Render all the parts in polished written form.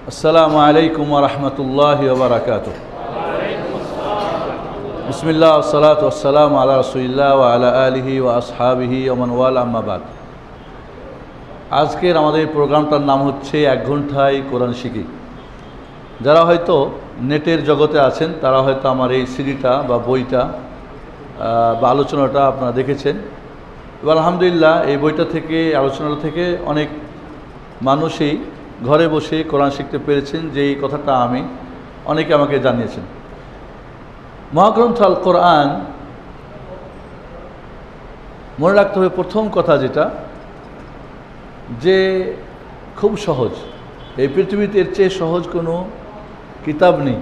আসসালামু আলাইকুম ওয়া রাহমাতুল্লাহি ওয়া বারাকাতুহু। বিসমিল্লাহ ওয়াসসালাতু ওয়াসসালামু আলা রাসূলিল্লাহ ওয়া আলা আলিহি ওয়া আসহাবিহি ওয়া মান ওয়ালা, আম্মা বাদ। আজকের আমাদের প্রোগ্রামটার নাম হচ্ছে 1 ঘন্টায় কোরআন শিখি। যারা হয়তো নেটের জগতে আছেন তারা হয়তো আমার এই সিডিটা বা বইটা বা আলোচনাটা আপনারা দেখেছেন। এবার আলহামদুলিল্লাহ এই বইটা থেকে, আলোচনাটা থেকে অনেক মানুষই ঘরে বসে কোরআন শিখতে পেরেছেন, যেই কথাটা অনেকে আমাকে জানিয়েছেন। মহাগ্রন্থ আল কোরআন মনে রাখতে হবে প্রথম কথা যেটা, যে খুব সহজ। এই পৃথিবীতে এর চেয়ে সহজ কোনো কিতাব নেই।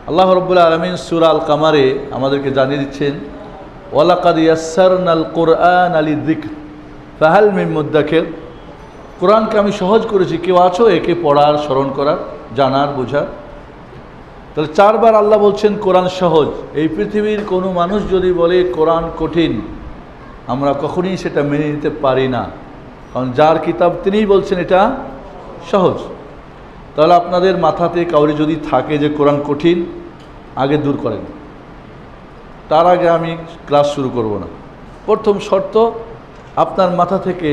আল্লাহ রাব্বুল আলামিন সূরা আল কামারে আমাদেরকে জানিয়ে দিচ্ছেন, ওয়ালাকাদ ইয়াসসারনাল কুরআনা লিযিকর ফাহাল মিন মুদ্দাকির। কোরআনকে আমি সহজ করেছি, কেউ আছো একে পড়ার, স্মরণ করার, জানার, বোঝার? তাহলে 4 বার আল্লাহ বলছেন কোরআন সহজ। এই পৃথিবীর কোনো মানুষ যদি বলে কোরআন কঠিন, আমরা কখনোই সেটা মেনে নিতে পারি না, কারণ যার কিতাব তিনিই বলছেন এটা সহজ। তাহলে আপনাদের মাথাতে কাউরি যদি থাকে যে কোরআন কঠিন, আগে দূর করেন, তার আগে আমি ক্লাস শুরু করব না। প্রথম শর্ত, আপনার মাথা থেকে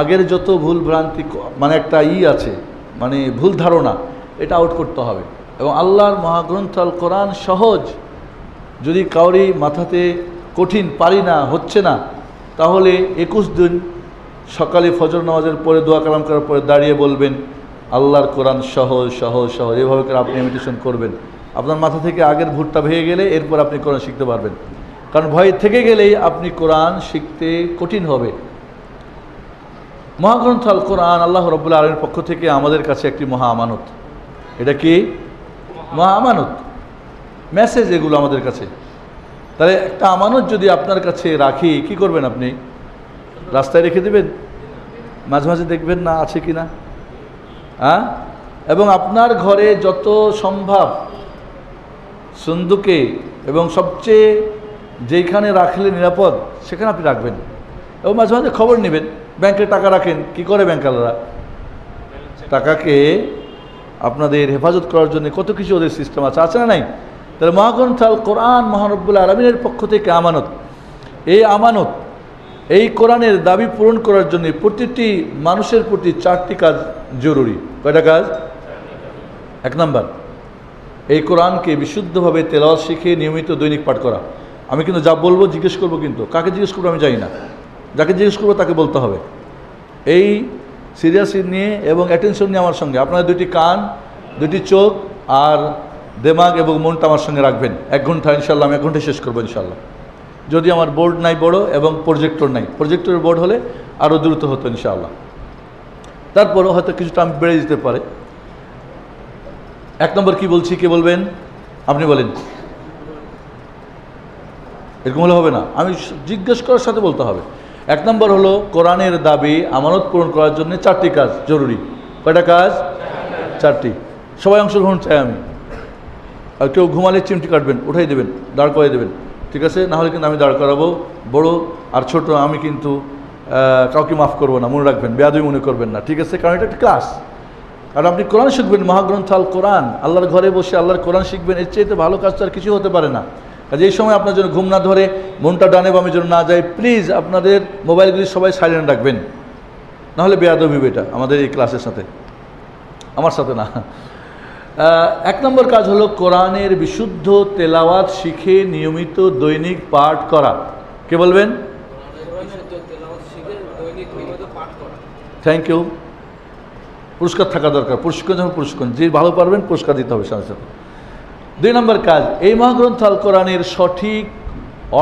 আগের যত ভুল ভ্রান্তি, মানে একটা আছে, মানে ভুল ধারণা, এটা আউট করতে হবে। এবং আল্লাহর মহাগ্রন্থ আল কোরআন সহজ যদি কাউরি মাথাতে কঠিন, পারি না, হচ্ছে না, তাহলে 21 দিন সকালে ফজর নামাজের পরে, দোয়া কালাম করার পরে দাঁড়িয়ে বলবেন আল্লাহর কোরআন সহজ সহজ সহজ। এভাবে করে আপনি ইমিটেশন করবেন। আপনার মাথা থেকে আগের ভুলটা ভেঙে গেলে এরপর আপনি কোরআন শিখতে পারবেন। কারণ ভয় থেকে গেলেই আপনি কোরআন শিখতে কঠিন হবে। মহাগ্রন্থ আল কোরআন আল্লাহ রাব্বুল আলামিনের পক্ষ থেকে আমাদের কাছে একটি মহা আমানত। এটা কি মহা আমানত? মেসেজ এগুলো আমাদের কাছে। তাহলে একটা আমানত যদি আপনার কাছে রাখি, কি করবেন? আপনি রাস্তায় রেখে দেবেন, মাঝে মাঝে দেখবেন না আছে কি না, হ্যাঁ? এবং আপনার ঘরে যত সম্ভব সন্দুকে এবং সবচেয়ে যেখানে রাখলে নিরাপদ সেখানে আপনি রাখবেন। এবং মাঝে মাঝে খবর নেবেন। ব্যাংকে টাকা রাখেন, কি করে ব্যাংকাররা? টাকাকে আপনাদের হেফাজত করার জন্য কত কিছু ওদের সিস্টেম আছে না নাই? তাহলে মহাগ্রন্থ আল কোরআন মহান রব্বুল আলামিনের পক্ষ থেকে আমানত। এই আমানত, এই কোরআনের দাবি পূরণ করার জন্য প্রতিটি মানুষের প্রতি 4টি কাজ জরুরি। কয়টা কাজ? 1 নম্বর, এই কোরআনকে বিশুদ্ধভাবে তেলাওয়াত শিখে নিয়মিত দৈনিক পাঠ করা। আমি কিন্তু যা বলবো জিজ্ঞেস করবো, কিন্তু কাকে জিজ্ঞেস করবো আমি জানি না। যাকে জিজ্ঞেস করবো তাকে বলতে হবে। এই সিরিয়াস নিয়ে এবং অ্যাটেনশন নিয়ে আমার সঙ্গে আপনার 2টি কান, 2টি চোখ আর দেমাগ এবং মনটা আমার সঙ্গে রাখবেন। 1 ঘন্টা ইনশাল্লাহ, আমি 1 ঘন্টায় শেষ করবো ইনশাল্লাহ। যদি আমার বোর্ড নাই বড় এবং প্রজেক্টর নাই, প্রজেক্টরের বোর্ড হলে আরও দ্রুত হতো ইনশাআল্লাহ। তারপরেও হয়তো কিছুটা আমি বেড়ে যেতে পারে। 1 নম্বর কি বলছি, কে বলবেন? আপনি বলেন। এরকম হলে হবে না, আমি জিজ্ঞেস করার সাথে বলতে হবে। 1 নম্বর হলো কোরআনের দাবি আমানত পূরণ করার জন্য 4টি কাজ জরুরি। কয়টা কাজ? 4টি। সবাই অংশগ্রহণ চাই আমি। আর কেউ ঘুমালে চিমটি কাটবেন, উঠাই দেবেন, দাঁড় করিয়ে দেবেন, ঠিক আছে? নাহলে কিন্তু আমি দাঁড় করাবো। বড় আর ছোট আমি কিন্তু কাউকে মাফ করবো না, মনে রাখবেন, বেয়াদবি মনে করবেন না, ঠিক আছে? কারণ এটা একটা ক্লাস। আর আপনি কোরআন শিখবেন, মহাগ্রন্থ আল কোরআন, আল্লাহর ঘরে বসে আল্লাহর কোরআন শিখবেন। এর চাইতে ভালো কাজ তো আর কিছু হতে পারে না। কাজে এই সময় আপনার জন্য ঘুম না ধরে, মনটা ডানে বামে যেন না যায়, প্লিজ আপনাদের মোবাইলগুলি সবাই সাইলেন্ট রাখবেন, নাহলে বেয়াদবি এটা আমাদের এই ক্লাসের সাথে, আমার সাথে না। 1 নম্বর কাজ হলো কোরআনের বিশুদ্ধ তেলাওয়াত শিখে নিয়মিত দৈনিক পাঠ করা। কে বলবেন? Thank you. পুরস্কার থাকা দরকার, প্রশিক্ষণ যখন প্রশিক্ষণ, যে ভালো পারবেন পুরস্কার দিতে হবে সাথে সাথে। 2 নম্বর কাজ, এই মহাগ্রন্থ আল কোরআনের সঠিক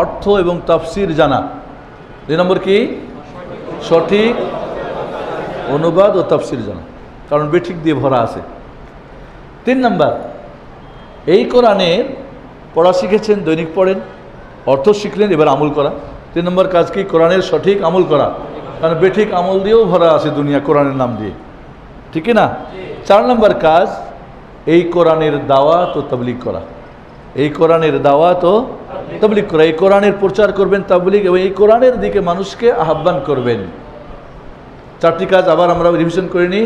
অর্থ এবং তাফসির জানা। 2 নম্বর কি? সঠিক অনুবাদ ও তাফসির জানা, কারণ বেঠিক দিয়ে ভরা আছে। 3 নম্বর, এই কোরআনের পড়া শিখেছেন, দৈনিক পড়েন, অর্থ শিখলেন, এবার আমল করা। 3 নম্বর কাজ কি? কোরআনের সঠিক আমল করা, কারণ বেঠিক আমল দিয়েও ভরা আছে দুনিয়া কোরআনের নাম দিয়ে, ঠিক না? 4 নম্বর কাজ, এই কোরআনের দাওয়াত ও তাবলীগ করা। এই কোরআনের দাওয়াত ও তাবলীগ করা, এই কোরআনের প্রচার করবেন, তাবলীগ, এবং এই কোরআনের দিকে মানুষকে আহ্বান করবেন। 4টি কাজ আবার আমরা রিভিশন করে নিই।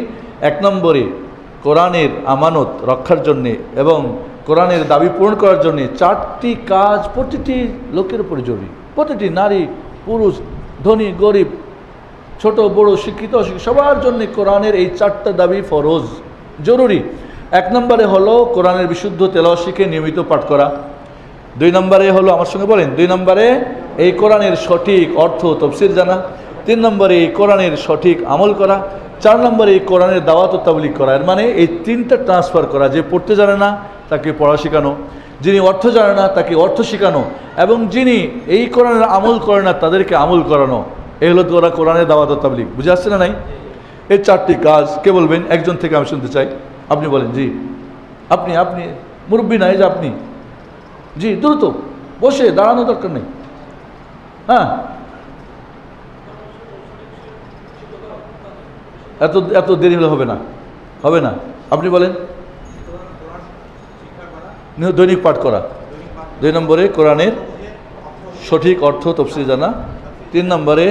1 নম্বরে কোরআনের আমানত রক্ষার জন্যে এবং কোরআনের দাবি পূরণ করার জন্যে 4টি কাজ প্রতিটি লোকের উপর জরুরি। প্রতিটি নারী পুরুষ, ধনী গরিব, ছোট বড়, শিক্ষিত অশিক্ষিত, সবার জন্য কোরআনের এই 4টা দাবি ফরজ, জরুরি। 1 নম্বরে হলো কোরআনের বিশুদ্ধ তেলাওয়াত শিখে নিয়মিত পাঠ করা। 2 নম্বরে হলো, আমার সঙ্গে বলেন, 2 নম্বরে এই কোরআনের সঠিক অর্থ তফসির জানা। 3 নম্বরে এই কোরআনের সঠিক আমল করা। 4 নম্বরে এই কোরআনের দাওয়াত ও তাবলীগ করা। এর মানে এই 3টা ট্রান্সফার করা। যে পড়তে জানে না তাকে পড়া শেখানো, যিনি অর্থ জানে না তাকে অর্থ শেখানো, এবং যিনি এই কোরআনের আমল করে না তাদেরকে আমল করানো। এই হলো কোরআনের দাওয়াত ও তাবলীগ। বুঝে আসছে না? নাই এই 4টি কাজ। কে বলবেন? একজন থেকে আমি শুনতে চাই। আপনি বলেন। জি, আপনি মুরব্বী নাই যে আপনি? জি, দ্রুত বসে, দাঁড়ানো দরকার নেই। হ্যাঁ, এত দেরি হলে হবে না, হবে না। আপনি বলেন। দৈনিক পাঠ করা। 2 নম্বরে কোরআনের সঠিক অর্থ তফসির জানা। 3 নম্বরে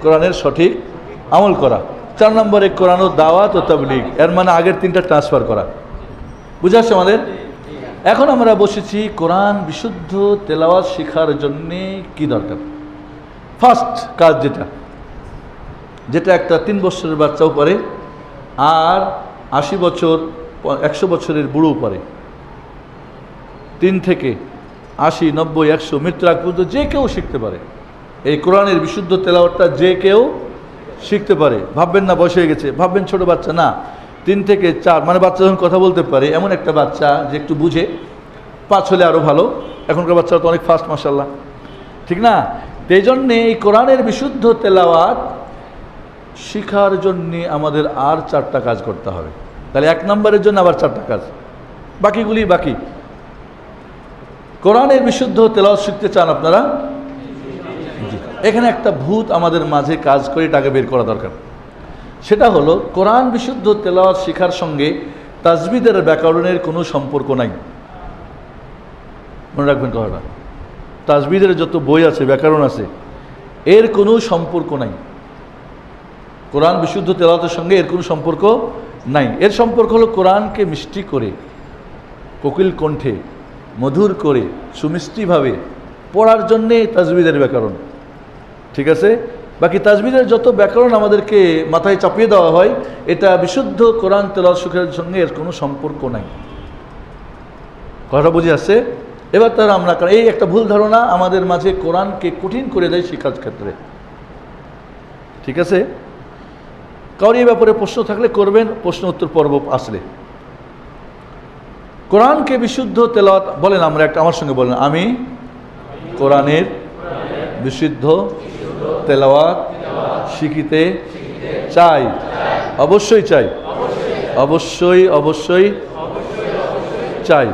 কোরআনের সঠিক আমল করা। 4 নম্বরে কোরআনের দাওয়াত ও তাবলীগ। এর মানে আগের 3টা ট্রান্সফার করা। বুঝে আসছে আমাদের? এখন আমরা বসেছি কোরআন বিশুদ্ধ তেলাওয়াত শেখার জন্যে কি দরকার। ফার্স্ট কাজ যেটা একটা 3 বছরের বাচ্চাও পারে, আর 80 বছর 100 বছরের বুড়োও পারে। 3 থেকে 80, 90, 100 মৃত্যুর আগ পর্যন্ত যে কেউ শিখতে পারে। এই কোরআনের বিশুদ্ধ তেলাওয়াতটা যে কেউ শিখতে পারে। ভাববেন না বয়স হয়ে গেছে, ভাববেন ছোট বাচ্চা, না। 3 থেকে 4 মানে বাচ্চা যখন কথা বলতে পারে, এমন একটা বাচ্চা যে একটু বুঝে। 5 হলে আরও ভালো। এখনকার বাচ্চারা তো অনেক ফাস্ট, মাশাআল্লাহ, ঠিক না? এই জন্যে এই কোরআনের বিশুদ্ধ তেলাওয়াত শিখার জন্যে আমাদের আর 4টা কাজ করতে হবে। তাহলে 1 নম্বরের জন্য আবার 4টা কাজ, বাকিগুলি বাকি। কোরআনের বিশুদ্ধ তেলাওয়াত শিখতে চান আপনারা? এখানে একটা ভূত আমাদের মাঝে কাজ করে, এটাকে বের করা দরকার। সেটা হলো, কোরআন বিশুদ্ধ তেলাওয়াত শিখার সঙ্গে তাজবিদের ব্যাকরণের কোনো সম্পর্ক নাই। মনে রাখবেন কথাটা। তাজবিদের যত বই আছে, ব্যাকরণ আছে, এর কোনো সম্পর্ক নাই। কোরআন বিশুদ্ধ তেলাওয়াতের সঙ্গে এর কোনো সম্পর্ক নাই। এর সম্পর্ক হলো কোরআনকে মিষ্টি করে, কোকিল কণ্ঠে, মধুর করে, সুমিষ্টিভাবে পড়ার জন্যে তাজবিদের ব্যাকরণ, ঠিক আছে? বাকি তাজবিদের যত ব্যাকরণ আমাদেরকে মাথায় চাপিয়ে দেওয়া হয়, এটা বিশুদ্ধ কোরআন তেলাওয়াত শিখার সঙ্গে এর কোনো সম্পর্ক নাই। কথা বুঝে আসছে? এবার তার আমরা, এই একটা ভুল ধারণা আমাদের মাঝে কোরআনকে কঠিন করে দেয় শিক্ষার ক্ষেত্রে, ঠিক আছে? কারণ এই ব্যাপারে প্রশ্ন থাকলে করবেন, প্রশ্ন উত্তর পর্ব আসলে। কোরআনকে বিশুদ্ধ তেলাওয়াত বলেন, আমরা একটা, আমার সঙ্গে বলেন, আমি কোরআনের বিশুদ্ধ তেলাওয়াত শিখিতে চাই। অবশ্যই চাই, অবশ্যই চাই।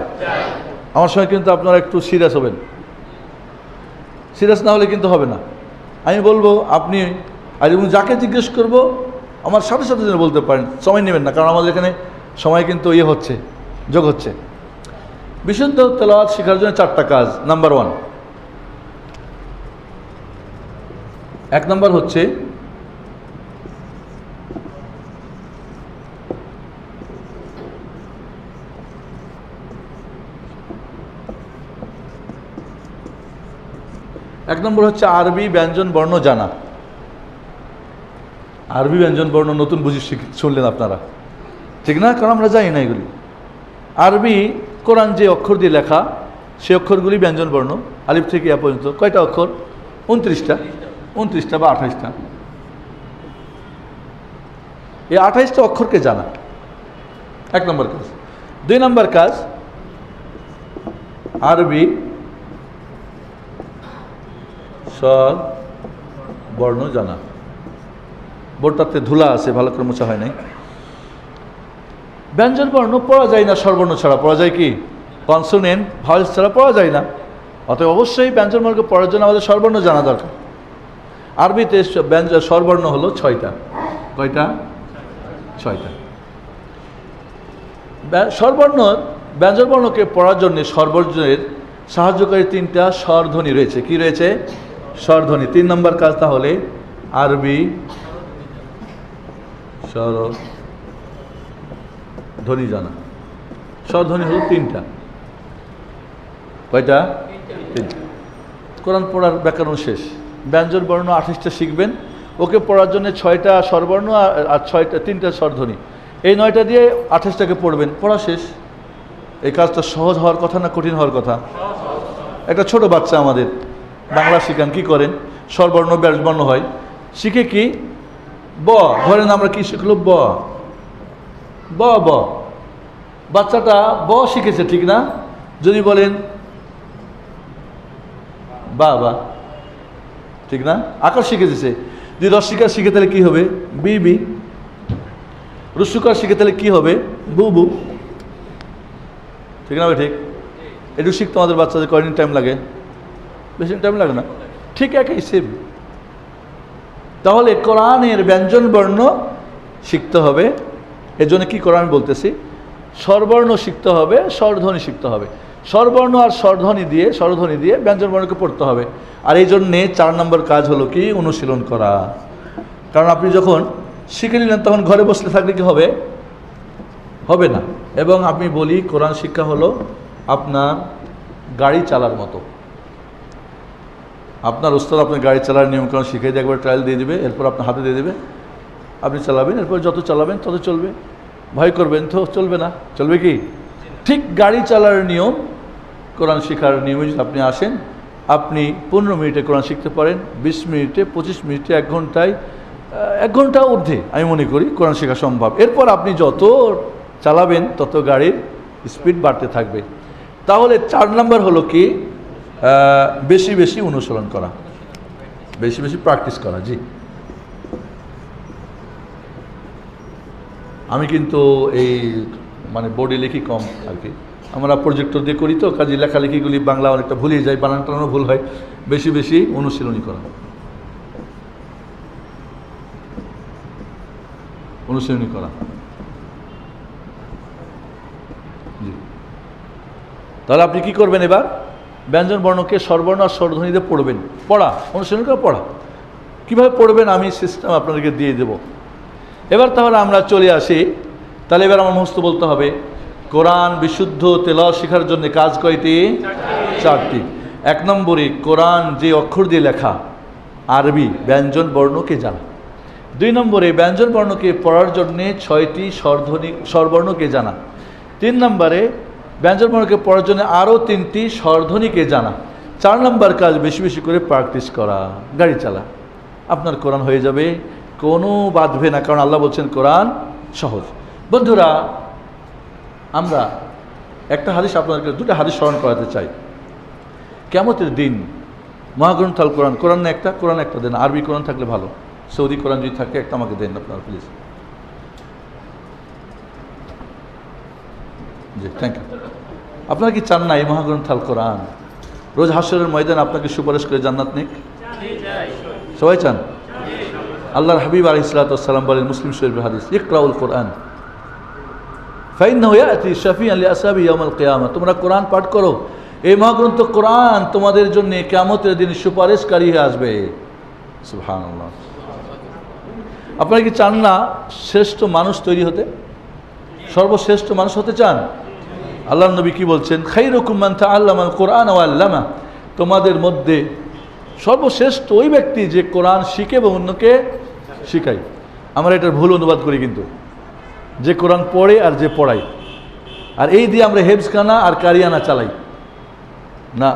আমার সঙ্গে কিন্তু আপনারা একটু সিরিয়াস হবেন। সিরিয়াস না হলে কিন্তু হবে না। আমি বলবো, আপনি আর যাকে জিজ্ঞেস করবো আমার সাথে সাথে যেন বলতে পারেন, সময় নেবেন না, কারণ আমাদের এখানে সময় কিন্তু হচ্ছে, যোগ হচ্ছে। বিশুদ্ধ তেলাওয়াত শেখার জন্য 4টা কাজ। নাম্বার 1, 1 নম্বর হচ্ছে আরবি ব্যঞ্জন বর্ণ জানা। আরবি ব্যঞ্জন বর্ণ নতুন বুঝি শুনলেন আপনারা, ঠিক না? কারণ আমরা জানি না এগুলি। আরবি কোরআন যে অক্ষর দিয়ে লেখা, সে অক্ষরগুলি ব্যঞ্জন বর্ণ। আলিফ থেকে ইয়া পর্যন্ত কয়টা অক্ষর? 29টা বা 28টা। এই 28টা অক্ষরকে জানা 1 নম্বর কাজ। 2 নম্বর কাজ, আরবি স্বর বর্ণ জানা। বোর্ডটাতে ধুলা আছে, ভালো করে মোছা হয় নাই। ব্যঞ্জন বর্ণ পড়া যায় না স্বরবর্ণ ছাড়া। পড়া যায় কি? কনসোনেন্ট, ভয়েস ছাড়া পড়া যায় না। অতএব অবশ্যই ব্যঞ্জন বর্ণকে পড়ার জন্য আমাদের স্বরবর্ণ জানা দরকার। আরবিতে স্বরবর্ণ হলো 6টা। কয়টা? 6টা। ব্যঞ্জন বর্ণকে পড়ার জন্য স্বরবর্ণের সাহায্যকারী 3টা স্বরধ্বনি রয়েছে। কি রয়েছে? স্বরধ্বনি। 3 নম্বর কাজ তাহলে আরবি স্বর ধ্বনি জানা। স্বরধ্বনি হলো 3টা। কয়টা? 3টা। কোরআন পড়ার ব্যাকরণ শেষ। ব্যঞ্জন বর্ণ 28টা শিখবেন। ওকে পড়ার জন্য 6টা স্বরবর্ণ আর 3টা স্বরধ্বনি, এই 9টা দিয়ে 28টাকে পড়বেন, পড়া শেষ। এই কাজটা সহজ হওয়ার কথা না কঠিন হওয়ার কথা? একটা ছোট বাচ্চা আমাদের বাংলা শিখান, কি করেন? স্বরবর্ণ ব্যঞ্জনবর্ণ হয়, শিখে কি ব, ধরেন আমরা কি শিখলো ব ব ব, বাচ্চাটা ব শিখেছে ঠিক না? যদি বলেন বা বা, ঠিক না? আকার শিখেছে। যদি রস্বীকার শিখে তাহলে কি হবে? B B. রস্যকার শিখে তাহলে কি হবে? বু বু। ঠিক না ভাই? ঠিক। একটু শিখতে আমাদের বাচ্চাদের কয়দিন টাইম লাগে? বেশি টাইম লাগে না, ঠিক একই সেম। তাহলে কোরআনের ব্যঞ্জন বর্ণ শিখতে হবে। এজন্য কি কোরআন বলতেছি, স্বরবর্ণ শিখতে হবে, স্বরধ্বনি শিখতে হবে। স্বরবর্ণ আর স্বরধ্বনি দিয়ে ব্যঞ্জন বর্ণকে পড়তে হবে। আর এই জন্যে 4 নম্বর কাজ হলো কি? অনুশীলন করা। কারণ আপনি যখন শিখে নিলেন তখন ঘরে বসলে থাকলে কি হবে? হবে না। এবং আমি বলি কোরআন শিক্ষা হলো আপনার গাড়ি চালার মতো। আপনার ওস্তাদ আপনার গাড়ি চালার নিয়মকানুন শিখিয়ে দিয়ে একবার ট্রায়াল দিয়ে দেবে, এরপর আপনার হাতে দিয়ে দেবে, আপনি চালাবেন। এরপর যত চালাবেন তত চলবে, ভয় করবেন তো চলবে না। চলবে কি? ঠিক গাড়ি চালার নিয়ম, কোরআন শেখার নিয়মে যদি আপনি আসেন, আপনি 15 মিনিটে কোরআন শিখতে পারেন, 20 মিনিটে, 25 মিনিটে, 1 ঘন্টায়, 1 ঘন্টা ঊর্ধ্বে আমি মনে করি কোরআন শেখা সম্ভব। এরপর আপনি যত চালাবেন তত গাড়ির স্পিড বাড়তে থাকবে। তাহলে 4 নম্বর হলো কি? বেশি বেশি অনুসরণ করা, বেশি বেশি প্র্যাকটিস করা। জি, আমি কিন্তু এই মানে বোর্ডে লিখি কম আর কি, আমরা প্রজেক্টর দিয়ে করি তো, কাজে লেখালেখিগুলি বাংলা অনেকটা ভুলিয়ে যায়, বানান টানানো ভুল হয়। বেশি বেশি অনুশীলনী করা, অনুশীলনী করা। জি, তাহলে আপনি কি করবেন এবার? ব্যঞ্জন বর্ণকে স্বরবর্ণ আর স্বরধ্বনিতে পড়বেন, পড়া, অনুশীলন করে পড়া। কীভাবে পড়বেন আমি সিস্টেম আপনাদেরকে দিয়ে দেব। এবার তাহলে আমরা চলে আসি। তাহলে এবার আমার মুখস্থ বলতে হবে, কোরআন বিশুদ্ধ তেলাওয়াত শেখার জন্য কাজ কয়টি? 4টি। 1 নম্বরে কোরআন যে অক্ষর দিয়ে লেখা আরবি ব্যঞ্জন বর্ণকে জানা। 2 নম্বরে ব্যঞ্জন বর্ণকে পড়ার জন্যে 6টি স্বরবর্ণকে জানা। 3 নম্বরে ব্যঞ্জন বর্ণকে পড়ার জন্য আরও 3টি স্বরধ্বনিকে জানা। 4 নম্বর কাজ বেশি বেশি করে প্র্যাকটিস করা, গাড়ি চালা। আপনার কোরআন হয়ে যাবে, কোনো বাঁধবে না, কারণ আল্লাহ বলছেন কোরআন সহজ। বন্ধুরা, আমরা একটা হাদিস আপনাদেরকে, 2টা হাদিস স্মরণ করাতে চাই। কিয়ামতের দিন মহাগ্রন্থ আল কোরআন, কোরআন একটা, কোরআন একটা দেন। আরবি কোরআন থাকলে ভালো, সৌদি কোরআন যদি থাকে একটা আমাকে দেন আপনারা প্লিজ। G, thank you. আপনারা কি চান না এই মহাগ্রন্থ আল কোরআন রোজ হাসরের ময়দান আপনাকে সুপারিশ করে জান্নাত নিক? সবাই চান? আল্লাহর হাবিব আলাইহিস সালাতু ওয়াস সালাম বলেন, মুসলিম শরীফের হাদিস, ইকরাউল কোরআন ফাইন্নাহু ইয়াতি শাফিআন লিআসহাবি ইয়াউমাল কিয়ামা। তোমরা কোরআন পাঠ করো, এই মহাগ্রন্থ কোরআন তোমাদের জন্য কিয়ামতের দিন সুপারিশকারী হয়ে আসবে। সুবহানাল্লাহ। আপনারা কি চান না শ্রেষ্ঠ মানুষ তৈরি হতে? সর্বশ্রেষ্ঠ মানুষ হতে চান? আল্লাহর নবী কি বলছেন? খাইরুকুম মান তাআল্লামাল কোরআন ওয়া আল্লামা। তোমাদের মধ্যে সর্বশ্রেষ্ঠ ওই ব্যক্তি যে কোরআন শিখে এবং অন্যকে শিখায়। আমরা এটার ভুল অনুবাদ করি কিন্তু, যে কোরআন পড়ে আর যে পড়ায়, আর এই দিয়ে আমরা হেফজখানা আর কারিয়ানা চালাই না।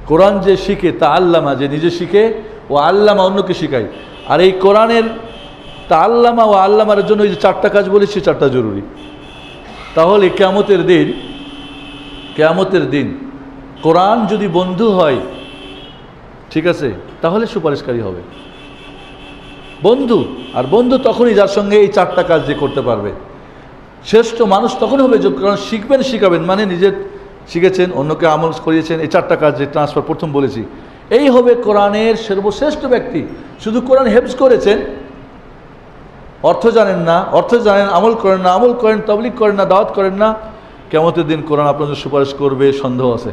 কোরআন যে শিখে তা আল্লামা, যে নিজে শিখে, ও আল্লামা অন্যকে শিখায়। আর এই কোরআনের তা আল্লামা ও আল্লামার জন্য এই যে 4টা কাজ বলেছি, 4টা জরুরি। তাহলে কিয়ামতের দিন কোরআন যদি বন্ধু হয়, ঠিক আছে, তাহলে সুপারিশকারী হবে বন্ধু। আর বন্ধু তখনই যার সঙ্গে এই 4টা কাজ যে করতে পারবে। শ্রেষ্ঠ মানুষ তখন হবে যে কোরআন শিখবেন, শিখাবেন, মানে নিজে শিখেছেন, অন্যকে আমল করিয়েছেন, এই 4টা কাজ যে ট্রান্সফার প্রথম বলেছি, এই হবে কোরআনের সর্বশ্রেষ্ঠ ব্যক্তি। শুধু কোরআন হেফজ করেছেন, অর্থ জানেন না, অর্থ জানেন, আমল করেন না, আমল করেন, তাবলীগ করেন না, দাওয়াত করেন না, কিয়ামতের দিন কোরআন আপনাদের সুপারিশ করবে সন্দেহ আছে।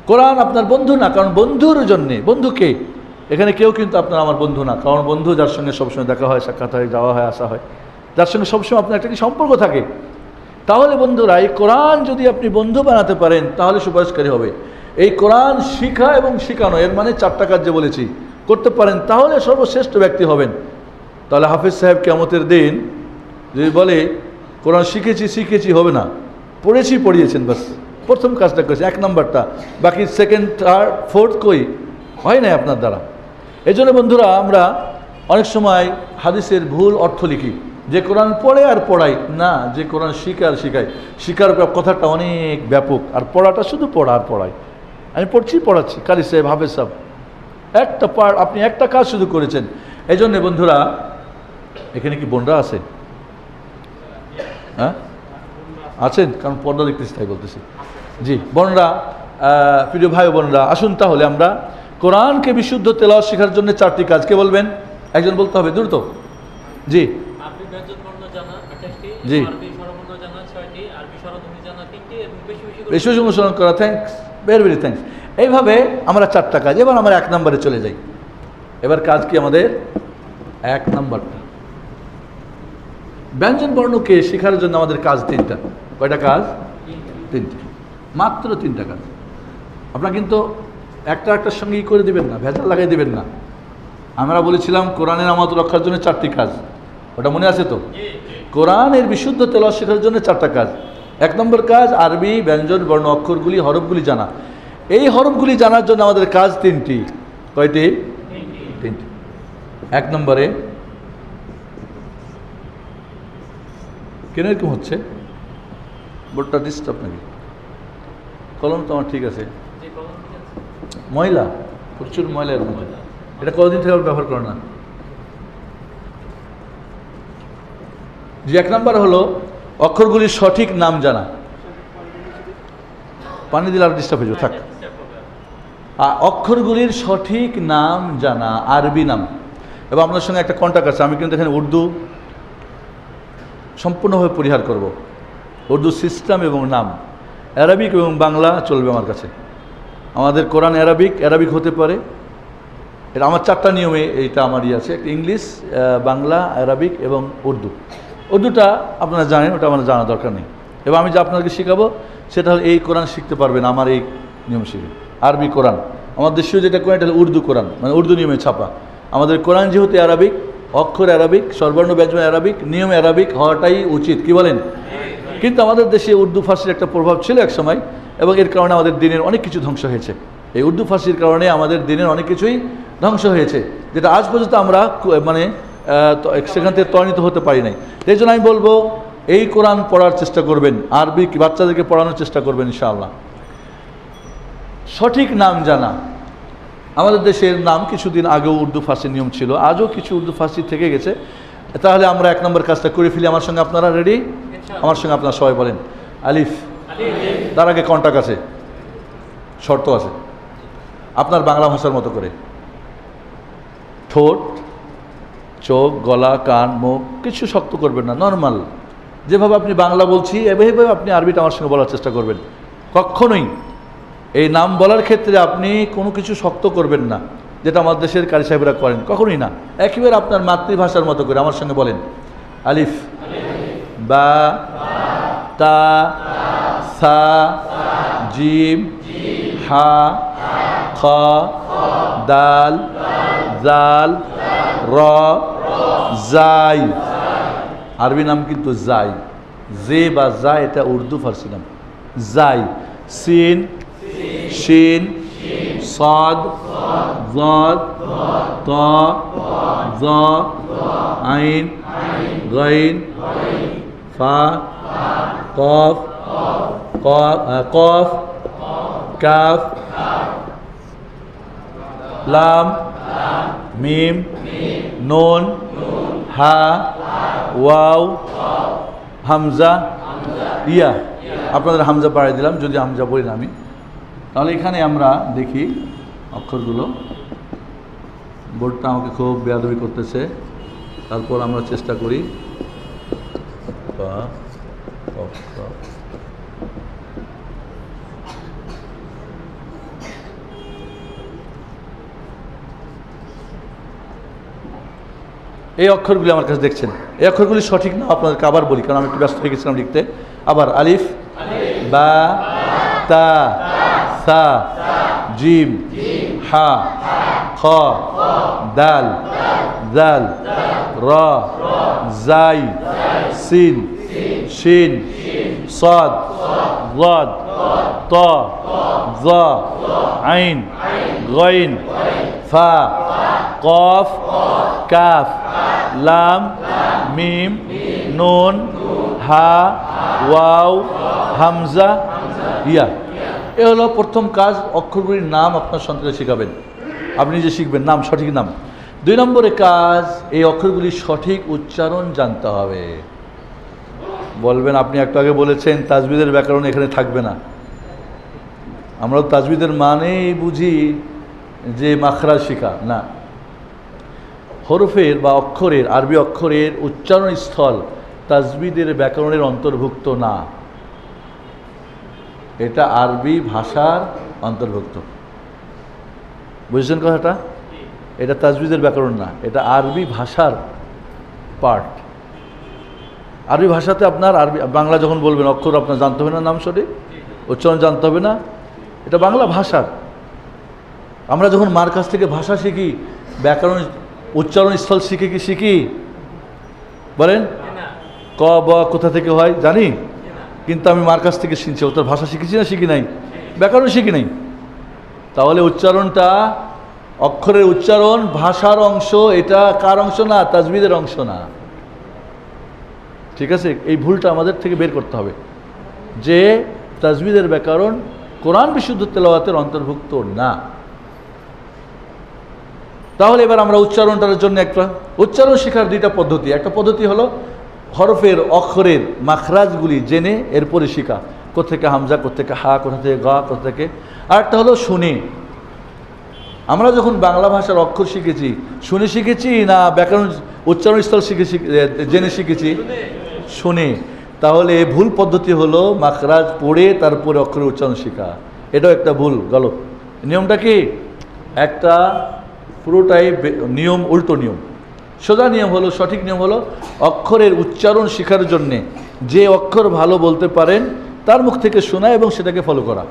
কোরআন আপনার বন্ধু না, কারণ বন্ধুর জন্যে, বন্ধুকে এখানে কেউ কিন্তু আপনার আমার বন্ধু না, কারণ বন্ধু যার সঙ্গে সবসময় দেখা হয়, সাক্ষাৎ হয়, যাওয়া হয়, আসা হয়, যার সঙ্গে সবসময় আপনার একটা কি সম্পর্ক থাকে। তাহলে বন্ধুরা এই কোরআন যদি আপনি বন্ধু বানাতে পারেন তাহলে সুপারিশকারী হবে। এই কোরআন শিখা এবং শিখানো, এর মানে 4টা কাজ যে বলেছি, করতে পারেন তাহলে সর্বশ্রেষ্ঠ ব্যক্তি হবেন। তাহলে হাফেজ সাহেব কিয়ামতের দিন যদি বলে কোরআন শিখেছি হবে না, পড়িয়েছেন, বাস প্রথম কাজটা করেছে, 1 নম্বরটা, বাকি 2nd, 3rd, 4th কই হয় নাই আপনার দ্বারা। এই জন্য বন্ধুরা আমরা অনেক সময় হাদিসের ভুল অর্থ লিখি, যে কোরআন পড়ে আর পড়াই না, যে কোরআন শিখে আর শিখায়। শিখার কথাটা অনেক ব্যাপক, আর পড়াটা শুধু পড়া আর পড়াই। আমি পড়াচ্ছি, কারি সাহেব, হাফেজ সাহেব, একটা পার্ট, আপনি একটা কাজ শুধু করেছেন। এই জন্যে বন্ধুরা, এখানে কি বোনরা আছে? হ্যাঁ আছেন, কারণ পর্দা দেখতেছি তাই বলতেছি। জি বোনরা, প্রিয় ভাই বোনরা, আসুন তাহলে আমরা কোরআনকে বিশুদ্ধ তেলাওয়াত শেখার জন্য 4টি কাজ। কে বলবেন? একজন বলতে হবে, দ্রুত। জি জি, বেশি বেশি অনুসরণ করা, থ্যাঙ্কস, ভেরি থ্যাঙ্কস। এইভাবে আমরা 4টা কাজ। এবার আমরা 1 নম্বরে চলে যাই। এবার কাজ কি আমাদের? 1 নম্বরটা, ব্যঞ্জন বর্ণকে শেখার জন্য আমাদের কাজ 3টা। কয়টা কাজ? 3টে, মাত্র 3টা কাজ। আপনারা কিন্তু একটার সঙ্গে করে দিবেন না, ভেজাল লাগাই দিবেন না। আমরা বলেছিলাম কোরআনের আমানত রক্ষার জন্য 4টি কাজ, ওটা মনে আছে তো? কোরআনের বিশুদ্ধ তেলাওয়াত শেখার জন্য 4টা কাজ। 1 নম্বর কাজ আরবি ব্যঞ্জন বর্ণ অক্ষরগুলি, হরফগুলি জানা। এই হরফগুলি জানার জন্য আমাদের কাজ 3টি। কয়টি? 3টি। 1 নম্বরে, কেন এরকম হচ্ছে? বোর্ডটা ডিস্টার্ব নাকি? কলম তো আমার ঠিক আছে, ময়লা, প্রচুর ময়লা এর মধ্যে। এটা কতদিন থেকে ব্যবহার করে না? যে 1 নম্বর হলো অক্ষরগুলির সঠিক নাম জানা। পানি দিলে আর ডিস্টার্ব হয়ে যাবে, থাক। অক্ষরগুলির সঠিক নাম জানা, আরবি নাম। এবং আপনার সঙ্গে একটা কন্ট্যাক্ট আছে, আমি কিন্তু এখানে উর্দু সম্পূর্ণভাবে পরিহার করব। উর্দু সিস্টেম এবং নাম, অ্যারাবিক এবং বাংলা চলবে আমার কাছে। আমাদের কোরআন অ্যারাবিক হতে পারে, এটা আমার 4টা নিয়মে এইটা আমার আছে, একটা ইংলিশ, বাংলা, অ্যারাবিক এবং উর্দু। উর্দুটা আপনারা জানেন, ওটা আমার জানা দরকার নেই। এবং আমি যে আপনাকে শেখাবো সেটা হলো এই কোরআন শিখতে পারবেন আমার এই নিয়ম শিখে। আরবি কোরআন, আমার দেশীয় যেটা কোরআন, এটা হলো উর্দু কোরআন, মানে উর্দু নিয়মে ছাপা। আমাদের কোরআন যেহেতু অ্যারাবিক, অক্ষর অ্যারাবিক, স্বরবর্ণ ব্যঞ্জন অ্যারাবিক, নিয়ম অ্যারাবিক হওয়াটাই উচিত। কি বলেন? কিন্তু আমাদের দেশে উর্দু ফার্সির একটা প্রভাব ছিল এক সময়, এবং এর কারণে আমাদের দিনের অনেক কিছু ধ্বংস হয়েছে। এই উর্দু ফার্সির কারণে আমাদের দিনের অনেক কিছুই ধ্বংস হয়েছে, যেটা আজ পর্যন্ত আমরা মানে সেখান থেকে ত্বরান্বিত হতে পারি নাই। এই জন্য আমি বলবো এই কোরআন পড়ার চেষ্টা করবেন, আরবি বাচ্চাদেরকে পড়ানোর চেষ্টা করবেন ইনশাআল্লাহ। সঠিক নাম জানা, আমাদের দেশের নাম কিছুদিন আগেও উর্দু ফার্সির নিয়ম ছিল, আজও কিছু উর্দু ফার্সি থেকে গেছে। তাহলে আমরা 1 নম্বর কাজটা করে ফেলি। আমার সঙ্গে আপনারা রেডি? আমার সঙ্গে আপনারা সবাই বলেন আলিফ। তার আগে কন্ট্যাক্ট আছে, শর্ত আছে। আপনার বাংলা ভাষার মতো করে ঠোঁট, চোখ, গলা, কান, মুখ কিছু শক্ত করবেন না, নর্মাল যেভাবে আপনি বাংলা বলছি এভাবে আপনি আরবিটা আমার সঙ্গে বলার চেষ্টা করবেন। কখনোই এই নাম বলার ক্ষেত্রে আপনি কোনো কিছু শক্ত করবেন না, যেটা আমাদের দেশের কারি সাহেবরা করেন, কখনোই না। একেবারে আপনার মাতৃভাষার মতো করে আমার সঙ্গে বলেন আলিফ, বা, তা, সা, জিম, হা, খ, দাল, জাল, র, জাই। আরবি নাম কিন্তু জাই, জে বা জা, এটা উর্দু ফার্সি নাম। জাই, সিন, শিন, সাদ, জাদ, তা, জা, আইন, গাইন, ফা, কফ, কফ, কাফ, লাম, মিম, নুন, হা, ওয়াও, হামজা, ইয়া। আপনাদের হামজা বাড়িয়ে দিলাম, যদি হামজা বলি না আমি। তাহলে এখানে আমরা দেখি অক্ষরগুলো। বোর্ডটা আমাকে খুব বেয়াদবি করতেছে, তারপর আমরা চেষ্টা করি। এই অক্ষরগুলি আমার কাছে দেখছেন, এই অক্ষরগুলি সঠিক না আপনাদেরকে আবার বলি, কারণ আমি একটু ব্যস্ত হয়ে গেছিলাম লিখতে। আবার আলিফ, বা, তা, সা, জিম, হা, খ, দাল, জাল, র, জাই, সিন, শিন, صاد ضاد طا ظا عين غين فا قاف কাফ, লাম, মিম, নুন, হা, ওয়াও, হামজা, ইয়া। এ হলো প্রথম কাজ, অক্ষরগুলির নাম আপনার সন্তানকে শেখাবেন, আপনি যে শিখবেন নাম, সঠিক নাম। 2 নম্বরে কাজ, এই অক্ষরগুলির সঠিক উচ্চারণ জানতে হবে। বলবেন আপনি একটু আগে বলেছেন তাজবিদের ব্যাকরণ এখানে থাকবে না। আমরা তাজবিদের মানেই বুঝি যে মাখরাজ শিখা, না। হরফের বা অক্ষরের, আরবি অক্ষরের উচ্চারণ স্থল তাজবিদের ব্যাকরণের অন্তর্ভুক্ত না, এটা আরবি ভাষার অন্তর্ভুক্ত। বুঝছেন কথাটা? এটা তাজবিদের ব্যাকরণ না, এটা আরবি ভাষার পার্ট। আরবি ভাষাতে আপনার আরবি, বাংলা যখন বলবেন অক্ষর আপনার জানতে হবে না, নাম সঠিক উচ্চারণ জানতে হবে না, এটা বাংলা ভাষার। আমরা যখন মার কাছ থেকে ভাষা শিখি, ব্যাকরণ উচ্চারণ স্থল শিখে কি শিখি? বলেন, ক ব কোথা থেকে হয় জানি, কিন্তু আমি মার কাছ থেকে শিখছি, ওটার ভাষা শিখেছি না শিখি নাই? ব্যাকরণ শিখি নাই। তাহলে উচ্চারণটা, অক্ষরের উচ্চারণ ভাষার অংশ, এটা কার অংশ না? তাজবিদের অংশ না। ঠিক আছে? এই ভুলটা আমাদের থেকে বের করতে হবে যে তাজবিদের ব্যাকরণ কোরআন বিশুদ্ধ তেলাওয়াতের অন্তর্ভুক্ত না। তাহলে এবার আমরা উচ্চারণটার জন্য একটা উচ্চারণ শেখার 2টা পদ্ধতি। একটা পদ্ধতি হলো হরফের অক্ষরের মাখরাজগুলি জেনে এরপরে শেখা, কোথা থেকে হামজা, কোথা থেকে হা, কোথা থেকে গা, কোথা থেকে। আর একটা হলো শুনে। আমরা যখন বাংলা ভাষার অক্ষর শিখেছি, শুনে শিখেছি না ব্যাকরণ উচ্চারণ স্থল শিখেছি, জেনে শিখেছি? শুনে। তাহলে ভুল পদ্ধতি হলো মাখরাজ পড়ে তারপরে অক্ষরের উচ্চারণ শেখা, এটাও একটা ভুল, গলত। নিয়মটা কি? একটা পুরোটাই নিয়ম, উল্টো নিয়ম। সোজা নিয়ম হলো, সঠিক নিয়ম হলো অক্ষরের উচ্চারণ শেখার জন্যে যে অক্ষর ভালো বলতে পারেন তার মুখ থেকে শোনা এবং সেটাকে ফলো করা।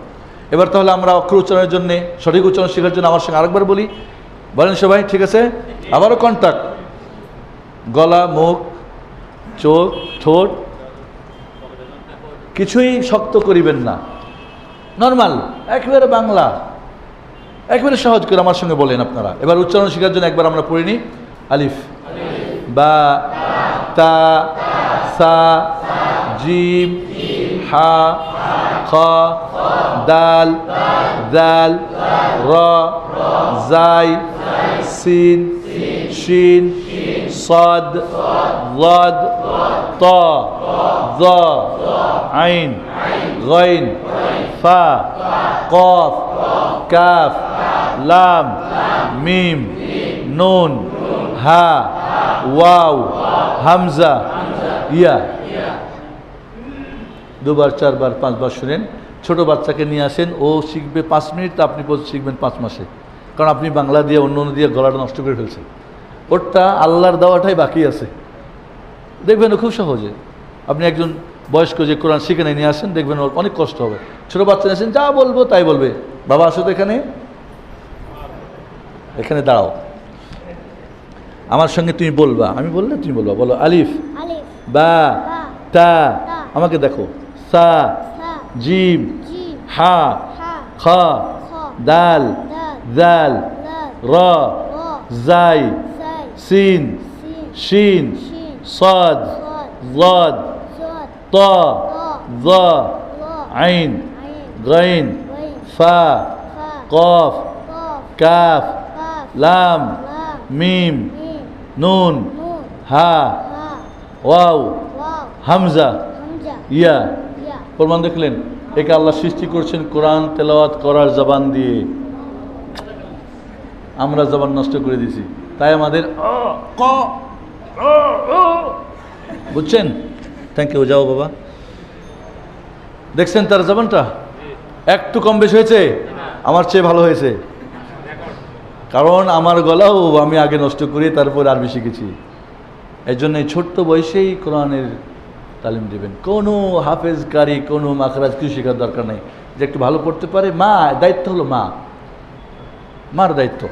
এবার তাহলে আমরা অক্ষর উচ্চারণের জন্য, সঠিক উচ্চারণ শেখার জন্য আমার সঙ্গে আরেকবার বলি, বলেন সবাই, ঠিক আছে? আবারও কন্টাক্ট, গলা, মুখ, চোখ, ঠোঁট, কিছুই শক্ত করিবেন না, নর্মাল একেবারে বাংলা, একেবারে সহজ করে আমার সঙ্গে বলেন আপনারা। এবার উচ্চারণ শেখার জন্য একবার আমরা পড়ে নিই। আলিফ, বা, তা, সা, জিম, হা, খ, দাল, জাল, র, জাই, সিন, শিন, صاد ضاد طا ظا عين غين فا قاف كاف لام ميم نون হা, ওয়াও, হামজা, ইয়া। 2 বার 4 বার 5 বার শুনেন। ছোট বাচ্চাকে নিয়ে আসেন, ও শিখবে 5 মিনিট, আপনি শিখবেন 5 মাসে, কারণ আপনি বাংলা দিয়ে অন্য দিয়ে গলাটা নষ্ট করে ফেলছেন। ওরটা আল্লাহর দেওয়াটাই বাকি আছে, দেখবেন খুব সহজে। আপনি একজন বয়স্ক যে কোরআন শিখে নিয়ে আসেন, দেখবেন ওর অনেক কষ্ট হবে। ছোটো বাচ্চা নিয়ে আসেন, যা বলবো তাই বলবে, বাবা আসো তো এখানে, এখানে দাঁড়াও, আমার সঙ্গে তুমি বলবা, আমি বললে তুমি বলবা। বলো আলিফ, বা, তা, আমাকে দেখো, সা, জিম, হা, খ, দাল, জাল, র, জাই, সিন, শিন, صاد ضاد طا ظا عين غين فا قاف كاف لام ميم نون হা, ওয়াও, হামজা, ইয়া। প্রমাণ দেখলেন? একে আল্লাহ সৃষ্টি করছেন কোরআন তেলাওয়াত করার জবান দিয়ে, আমরা জবান নষ্ট করে দিয়েছি, তাই আমাদের বুঝছেন? থ্যাংক ইউ, যাও বাবা। দেখছেন তার জবানটা একটু কম বেশি হয়েছে? আমার চেয়ে ভালো হয়েছে, কারণ আমার গলাও আমি আগে নষ্ট করি, তারপর আরবি শিখেছি। এই জন্য এই ছোট্ট বয়সেই কোরআনের তালিম দেবেন। কোনো হাফেজকারী কোনো মাখরাজ কিছু শেখার দরকার নেই। যে একটু ভালো পড়তে পারে, মা দায়িত্ব হলো মার দায়িত্ব।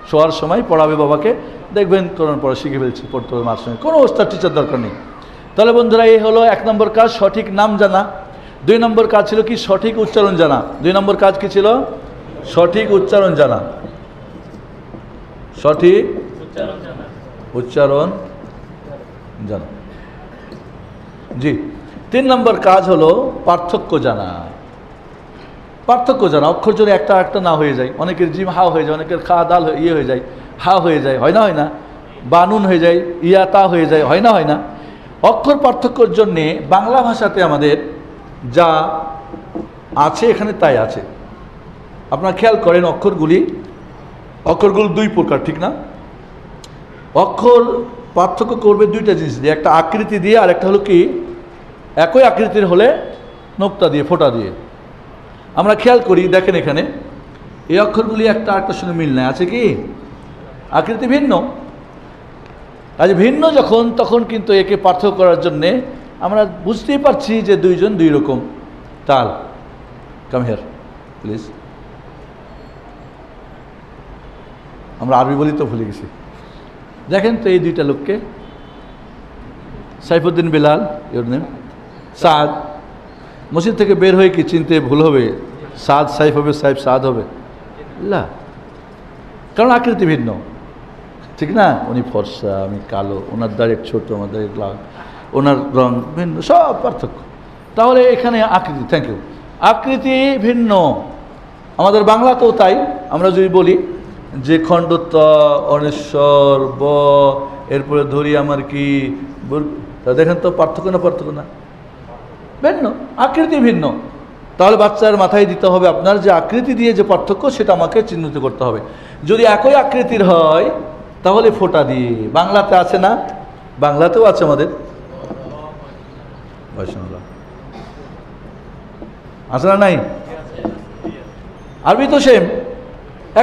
শোয়ার সময় পড়াবে বাবাকে, দেখবেন কোরআন পড়া শিখে ফেলছে, পড়তে হবে মার সঙ্গে, কোনো ওস্তাদ টিচার দরকার নেই। তাহলে বন্ধুরা, এই হলো 1 নম্বর কাজ, সঠিক নাম জানা। 2 নম্বর কাজ ছিল কি? সঠিক উচ্চারণ জানা। 2 নম্বর কাজ কি ছিল? সঠিক উচ্চারণ জানা। সঠিক উচ্চারণ জানা, জি। 3 নম্বর কাজ হলো পার্থক্য জানা। পার্থক্য জানা, অক্ষর যদি একটা একটা না হয়ে যায়, অনেকের জিম হা হয়ে যায়, অনেকের খা দাল ইয়ে হয়ে যায়, হা হয়ে যায়, হয় না? হয় না? বানুন হয়ে যায়, ইয়া তা হয়ে যায়, হয় না? হয় না? অক্ষর পার্থক্যর জন্যে বাংলা ভাষাতে আমাদের যা আছে এখানে তাই আছে। আপনারা খেয়াল করেন, অক্ষরগুলো 2 প্রকার, ঠিক না? অক্ষর পার্থক্য করবে 2টা জিনিস দিয়ে, একটা আকৃতি দিয়ে, আর একটা হলো কি একই আকৃতির হলে নোক্তা দিয়ে, ফোঁটা দিয়ে। আমরা খেয়াল করি, দেখেন এখানে এই অক্ষরগুলি একটা আরেকটার সঙ্গে মিল নাই, আছে কি? আকৃতি ভিন্ন। আজ ভিন্ন যখন, তখন কিন্তু একে পার্থক্য করার জন্যে আমরা বুঝতেই পারছি যে 2 জন 2 রকম তাল। Come here please. আমরা আরবি বলি তো ভুলে গেছি। দেখেন তো এই 2টা লোককে, সাইফুদ্দিন বিলাল, ইওর নেম সাদ। মসজিদ থেকে বের হয়ে কি চিনতে ভুল হবে? সাদ সাইফ হবে, সাইফ সাদ হবে না, কারণ আকৃতি ভিন্ন, ঠিক না? উনি ফর্সা, আমি কালো, ওনার দাড়ি ছোট, আমার দাড়ি লাল, ওনার রং ভিন্ন, সব পার্থক্য। তাহলে এখানে আকৃতি, থ্যাংক ইউ, আকৃতি ভিন্ন। আমাদের বাংলাতেও তাই। আমরা যদি বলি যে খণ্ডত, অনেশ্বর, ব, এরপরে ধরি আমার কি, দেখেন তো পার্থক্য না? পার্থক্য না? ভিন্ন, আকৃতি ভিন্ন। তাহলে বাচ্চার মাথায় দিতে হবে আপনার যে আকৃতি দিয়ে যে পার্থক্য, সেটা আমাকে চিহ্নিত করতে হবে। যদি একই আকৃতির হয় তাহলে ফোঁটা দিয়ে। বাংলাতে আছে না? বাংলাতেও আছে আমাদের, আছে না? নাই? আরবি তো সেম,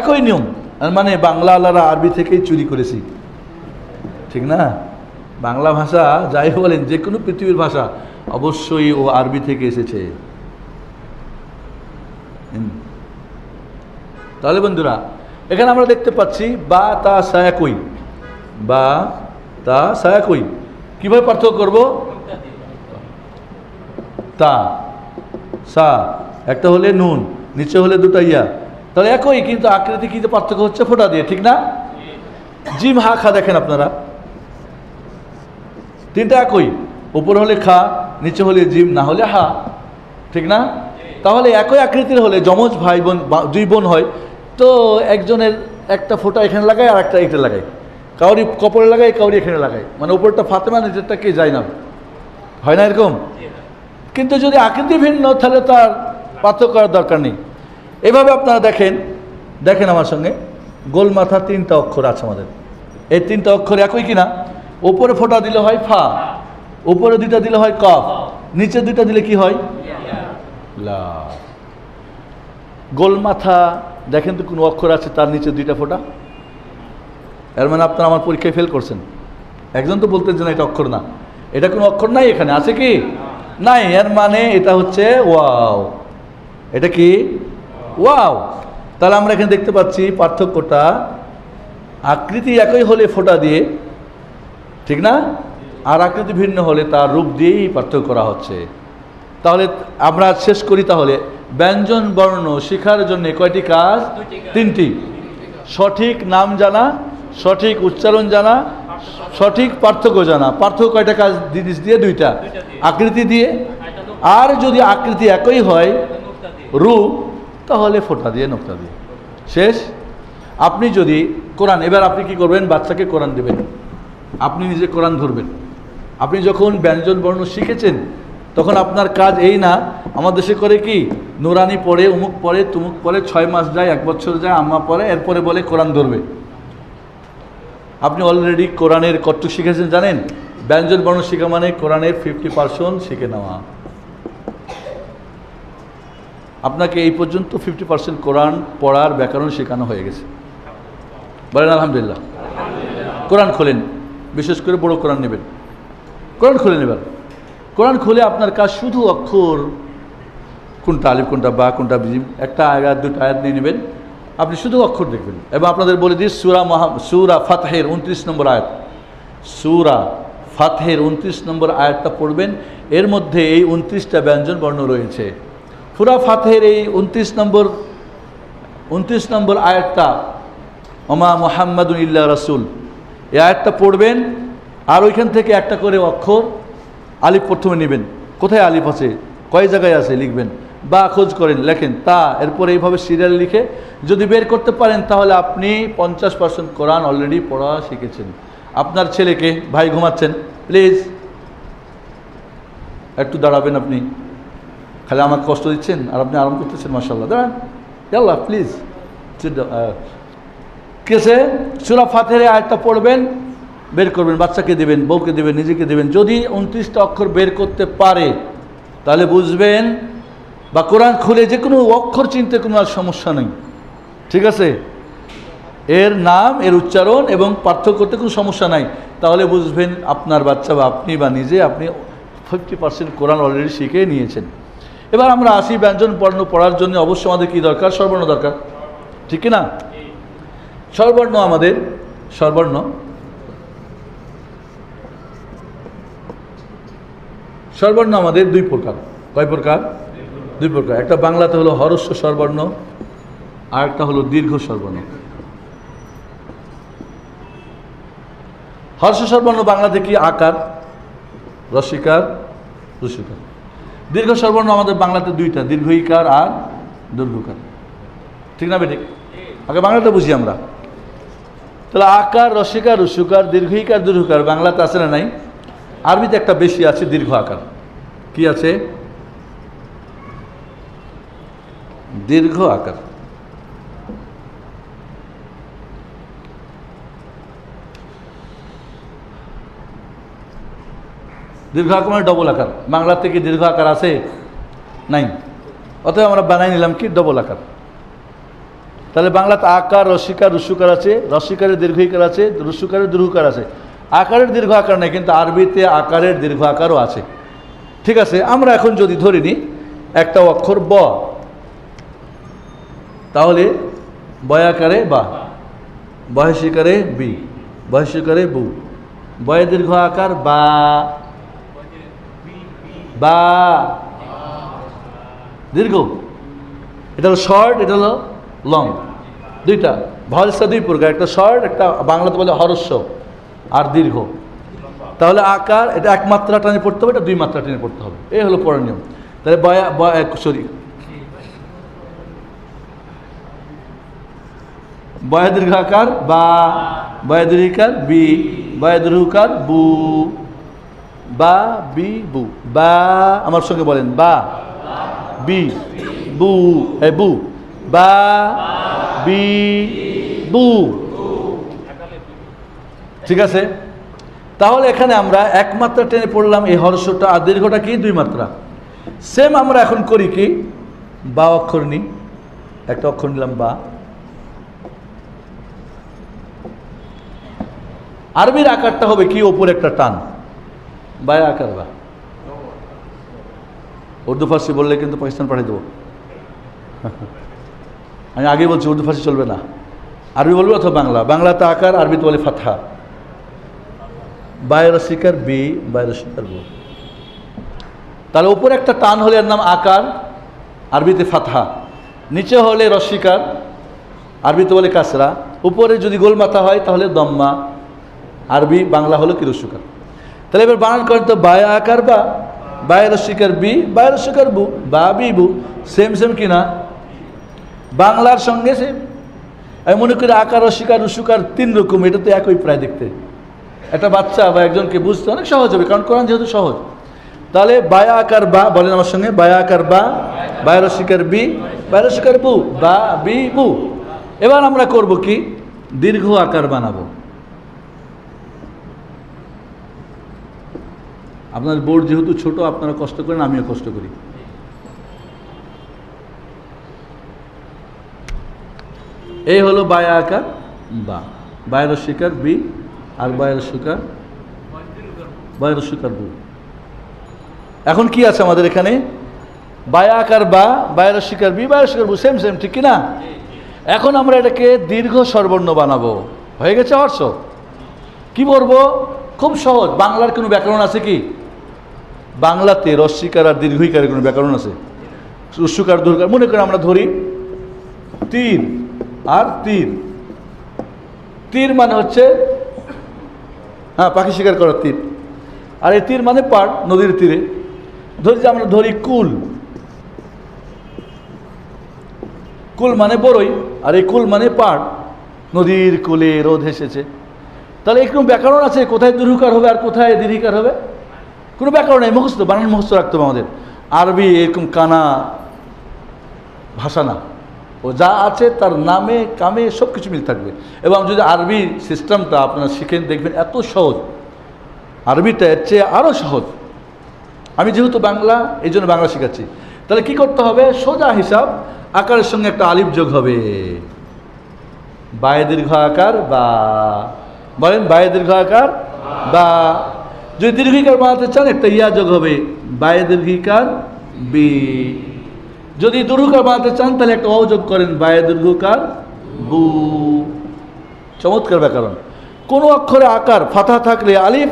একই নিয়ম। মানে বাংলা আলারা আরবি থেকেই চুরি করেছি, ঠিক না? বাংলা ভাষা যাই বলেন, যে কোনো পৃথিবীর ভাষা অবশ্যই ও আরবি থেকে এসেছে। তাহলে বন্ধুরা, এখানে আমরা দেখতে পাচ্ছি বা তা সা একই, বা তা সা একই। কীভাবে পার্থক্য করব? তা সা একটা হলে নুন, নিচে হলে 2টা ইয়া, তাহলে একই, কিন্তু আকৃতি কিন্তু পার্থক্য হচ্ছে ফোঁটা দিয়ে, ঠিক না? জিম হা খা, দেখেন আপনারা 3টা একই, উপরে হলে খা, নিচে হলে জিম, না হলে হা, ঠিক না? তাহলে একই আকৃতির হলে যমজ ভাই বোন, 2 বোন হয়, তো একজনের একটা ফোঁটা এখানে লাগায় আর একটা এটা লাগায়, কাউরি কপালে লাগায়, কাউরি এখানে লাগায়, মানে উপরটা ফাতেমা, নিচেরটা কে যায় না, হয় না এরকম? কিন্তু যদি আকৃতি ভিন্ন তাহলে তার পার্থক্য করার দরকার নেই। এভাবে আপনারা দেখেন আমার সঙ্গে, গোল মাথা 3টা অক্ষর আছে আমাদের। এই 3টা অক্ষর একই কিনা? উপরে ফোঁটা দিলে হয় ফা, উপরে 2টা দিলে হয় কফ, নিচে 2টা দিলে কি হয়? লা। গোল মাথা দেখেন তো কোনো অক্ষর আছে তার নিচে 2টা ফোঁটা? এর মানে আপনারা আমার পরীক্ষায় ফেল করছেন। একজন তো বলতেন যে না এটা অক্ষর না, এটা কোনো অক্ষর নাই, এখানে আছে কি? নাই। এর মানে এটা হচ্ছে ওয়াও। এটা কি? ওয়াও। তাহলে আমরা এখানে দেখতে পাচ্ছি পার্থক্যটা, আকৃতি একই হলে ফোঁটা দিয়ে, ঠিক না? আর আকৃতি ভিন্ন হলে তার রূপ দিয়েই পার্থক্য করা হচ্ছে। তাহলে আমরা শেষ করি, তাহলে ব্যঞ্জন বর্ণ শেখার জন্য কয়টি কাজ? 3টি। সঠিক নাম জানা, সঠিক উচ্চারণ জানা, সঠিক পার্থক্য জানা। পার্থক্য কয়টা কাজ? জিনিস দিয়ে 2টা, আকৃতি দিয়ে, আর যদি আকৃতি একই হয় রূপ, তাহলে ফোঁটা দিয়ে, নোক্তা দিয়ে, শেষ। আপনি যদি কোরআন, এবার আপনি কি করবেন? বাচ্চাকে কোরআন দেবেন, আপনি নিজে কোরআন ধরবেন। আপনি যখন ব্যঞ্জন বর্ণ শিখেছেন তখন আপনার কাজ এই না, আমার দেশে করে কি নুরানি পড়ে, অমুক পড়ে, তুমুক পড়ে, 6 মাস যায়, 1 বছর যায়, আম্মা পড়ে, এরপরে বলে কোরআন ধরবে। আপনি অলরেডি কোরআনের কতটুকু শিখেছেন জানেন? ব্যঞ্জন বর্ণ শেখা মানে কোরআনের 50% শিখে নেওয়া। আপনাকে এই পর্যন্ত 50% কোরআন পড়ার ব্যাকরণ শেখানো হয়ে গেছে। বলেন আলহামদুলিল্লাহ। কোরআন খোলেন, বিশেষ করে বড় কোরআন নেবেন, কোরআন খুলে নেবেন। কোরআন খুলে আপনার কাজ শুধু অক্ষর, কোনটা আলিফ কোনটা বা কোনটা বিজিম, একটা আয়াত দুটো আয়াত নিয়ে নেবেন, আপনি শুধু অক্ষর দেখবেন। এবং আপনাদের বলে দিই সূরা ফাতহের 29 নম্বর আয়াত, সূরা ফাতহের 29 নম্বর আয়াতটা পড়বেন। এর মধ্যে এই 29টা ব্যঞ্জন বর্ণ রয়েছে। সূরা ফাতহের এই 29 নম্বর আয়াতটা, ওমা মুহাম্মাদুন ইল্লা রাসূল, এই আয়াতটা পড়বেন। আর ওইখান থেকে একটা করে অক্ষর আলিফ প্রথমে নেবেন, কোথায় আলিফ আছে, কয় জায়গায় আছে লিখবেন, বা খোঁজ করেন লেখেন তা, এরপরে এইভাবে সিরিয়াল লিখে যদি বের করতে পারেন তাহলে আপনি 50% কোরআন অলরেডি পড়া শিখেছেন। আপনার ছেলেকে, ভাই ঘুমাচ্ছেন, প্লিজ একটু দাঁড়াবেন, আপনি খালি আমাকে কষ্ট দিচ্ছেন আর আপনি আরাম করতেছেন, মাশাআল্লাহ, দাঁড়ান, ইয়াল্লাহ প্লিজ। কেসে সূরা ফাতহের আয়াতটা পড়বেন, বের করবেন, বাচ্চাকে দেবেন, বউকে দেবেন, নিজেকে দেবেন। যদি 29টা অক্ষর বের করতে পারে তাহলে বুঝবেন, বা কোরআন খুলে যে কোনো অক্ষর চিনতে কোনো আর সমস্যা নেই, ঠিক আছে, এর নাম, এর উচ্চারণ এবং পার্থক্য করতে কোনো সমস্যা নাই, তাহলে বুঝবেন আপনার বাচ্চা বা আপনি বা নিজে আপনি 50% কোরআন অলরেডি শিখে নিয়েছেন। এবার আমরা আসি ব্যঞ্জন বর্ণ পড়ার জন্য অবশ্যই আমাদের কী দরকার, স্বরবর্ণ দরকার, ঠিক কি না? স্বরবর্ণ আমাদের, স্বরবর্ণ আমাদের দুই প্রকার। কয় প্রকার? দুই প্রকার। একটা বাংলাতে হলো হরস্ব স্বরবর্ণ, আর একটা হলো দীর্ঘ স্বরবর্ণ। হর্ষ স্বরবর্ণ বাংলাতে কি? আকার, রস্বইকার, রস্বইকার। দীর্ঘ স্বরবর্ণ আমাদের বাংলাতে দুইটা, দীর্ঘইকার আর দীর্ঘকার, ঠিক না বেঠিক? আগে বাংলাটা বুঝি আমরা। তাহলে আকার, রস্বইকার, রস্বইকার, দীর্ঘইকার, দীর্ঘকার বাংলাতে আছে না নাই? আরবিতে একটা বেশি আছে, দীর্ঘ আকার। কি আছে? দীর্ঘ আকার। দীর্ঘ আকার মানে ডবল আকার। বাংলাতে কি দীর্ঘ আকার আছে? নাই। অতএব আমরা বানাই নিলাম কি? ডবল আকার। তাহলে বাংলাতে আকার, রস্বইকার, রস্বইকার আছে, রস্বইকারের দীর্ঘইকার আছে, রস্বইকারের দীর্ঘকার আছে। আকারের দীর্ঘ আকার নেই, কিন্তু আরবিতে আকারের দীর্ঘ আকারও আছে, ঠিক আছে। আমরা এখন যদি ধরে নিই একটা অক্ষর ব, তাহলে বয়াকারে বা, বয়সিকারে বি, বয়সিকারে বু, বয়ে দীর্ঘ আকার বা, বা দীর্ঘ। এটা হলো শর্ট, এটা হলো লং, দুইটা। ভয়েসটা দুই প্রকার, একটা শর্ট, একটা বাংলাতে বলে হরস্ব, আর দীর্ঘ। তাহলে আকার এটা এক মাত্রা টানে পড়তে হবে, এটা দুই মাত্রা টেনে পড়তে হবে, এই হলো পড়ার নিয়ম। তাহলে বয়া দীর্ঘ আকার বা, বয়া দীর্ঘিকার বি, বয়া দীর্ঘকার বু, বা বি বু, বা, আমার সঙ্গে বলেন, বা বি বু, বু, বা বি বু, ঠিক আছে। তাহলে এখানে আমরা এক মাত্রা টেনে পড়লাম এই হর্ষটা, আর দীর্ঘটা কি? দুই মাত্রা। সেম আমরা এখন করি কি? বা অক্ষর নিই, একটা অক্ষর নিলাম বা। আরবির আকারটা হবে কি? ওপরে একটা টান, বায়া আকার বা। উর্দু ফার্সি বললে কিন্তু পাকিস্তান পাঠিয়ে দেবো। আমি আগে বলছি উর্দু ফার্সি চলবে না, আরবি বলবে অথবা বাংলা। বাংলাতে আকার, আরবিতে বলে ফাতহা। বায়ের রস্বইকার বি, বায়ের রস্বইকার বু। তাহলে উপরে একটা টান হলে এর নাম আকার, আরবিতে ফাতহা। নিচে হলে রস্বইকার, আরবিতে বলে কাসরা। উপরে যদি গোল মাথা হয় তাহলে দম্মা, আরবি বাংলা হলো কি? রস্বইকার। তাহলে এবার বানান করেন তো, বায়া আকার বা, বায়ের রস্বইকার বি, বায়ের রস্বইকার বু, বা বি বু। সেম সেম কিনা? বাংলার সঙ্গে সেম। আমি মনে করি আকার, রস্বইকার, রস্বইকার তিন রকম, এটা তো একই প্রায় দেখতে। একটা বাচ্চা বা একজনকে বুঝতে অনেক সহজ হবে, কারণ কোরআন যেহেতু সহজ। তাহলে বায়া আকার বা, বলেন আমার সঙ্গে, বায়া আকার বা, বায়ের রস্বইকার বি, বায়ের রস্বইকার বু, বা বি বু। এবার আমরা করব কি? দীর্ঘ আকার বানাবো। আপনার বোর্ড যেহেতু ছোট, আপনারা কষ্ট করেন, আমিও কষ্ট করি। এই হলো বায়া আকার বা, বায়ের রস্বইকার বি, আর বায়ের সুকার বায়ের সুকার বু। এখন কি আছে আমাদের এখানে? বায়া আকার বা, বায়ের শিকার বি, বায়ের শিকার বু, সেম সেম, ঠিক কিনা? এখন আমরা এটাকে দীর্ঘ স্বরবর্ণ বানাবো। হয়ে গেছে হর্ষ। কি বলবো? খুব সহজ। বাংলার কোনো ব্যাকরণ আছে কি? বাংলাতে রস্বীকার আর দীর্ঘইকারের কোনো ব্যাকরণ আছে? রস্যকার দীর্ঘকার। মনে করেন আমরা ধরি তীর আর তীর। তীর মানে হচ্ছে পাখি শিকার করার তীর, আর এই তীর মানে পাড়, নদীর তীরে। ধরি যে আমরা ধরি কুল, কুল মানে বড়ই, আর এই কুল মানে পাড়, নদীর কুলে রোদ এসেছে। তাহলে এরকম ব্যাকরণ আছে কোথায় দীর্ঘকার হবে আর কোথায় দীর্ঘিকার হবে? কোনো ব্যাকরণ নেই, মুখস্থ, বানান মুখস্থ রাখতে হবে আমাদের। আরবি এরকম কানা ভাষা না, ও যা আছে তার নামে কামে সব কিছু মিল থাকবে। এবং যদি আরবি সিস্টেমটা আপনারা শিখেন দেখবেন এত সহজ, আরবিটা এর চেয়ে আরও সহজ। আমি যেহেতু বাংলা, এই জন্য বাংলা শেখাচ্ছি। তাহলে কি করতে হবে? সোজা হিসাব, আকারের সঙ্গে একটা আলিফ যোগ হবে। বায়ে দীর্ঘ আকার বা, বলেন বায়ে দীর্ঘ আকার বা। যদি দীর্ঘিকার বানাতে চান একটা ইয়া যোগ হবে, বায়ে দীর্ঘিকার বি। যদি দীর্ঘকার বানাতে চান তাহলে একটা অ যোগ করেন, বায়ে দীর্ঘকার বু। চমৎকার ব্যাকরণ। কোনো অক্ষরে আকার ফাথা থাকলে আলিফ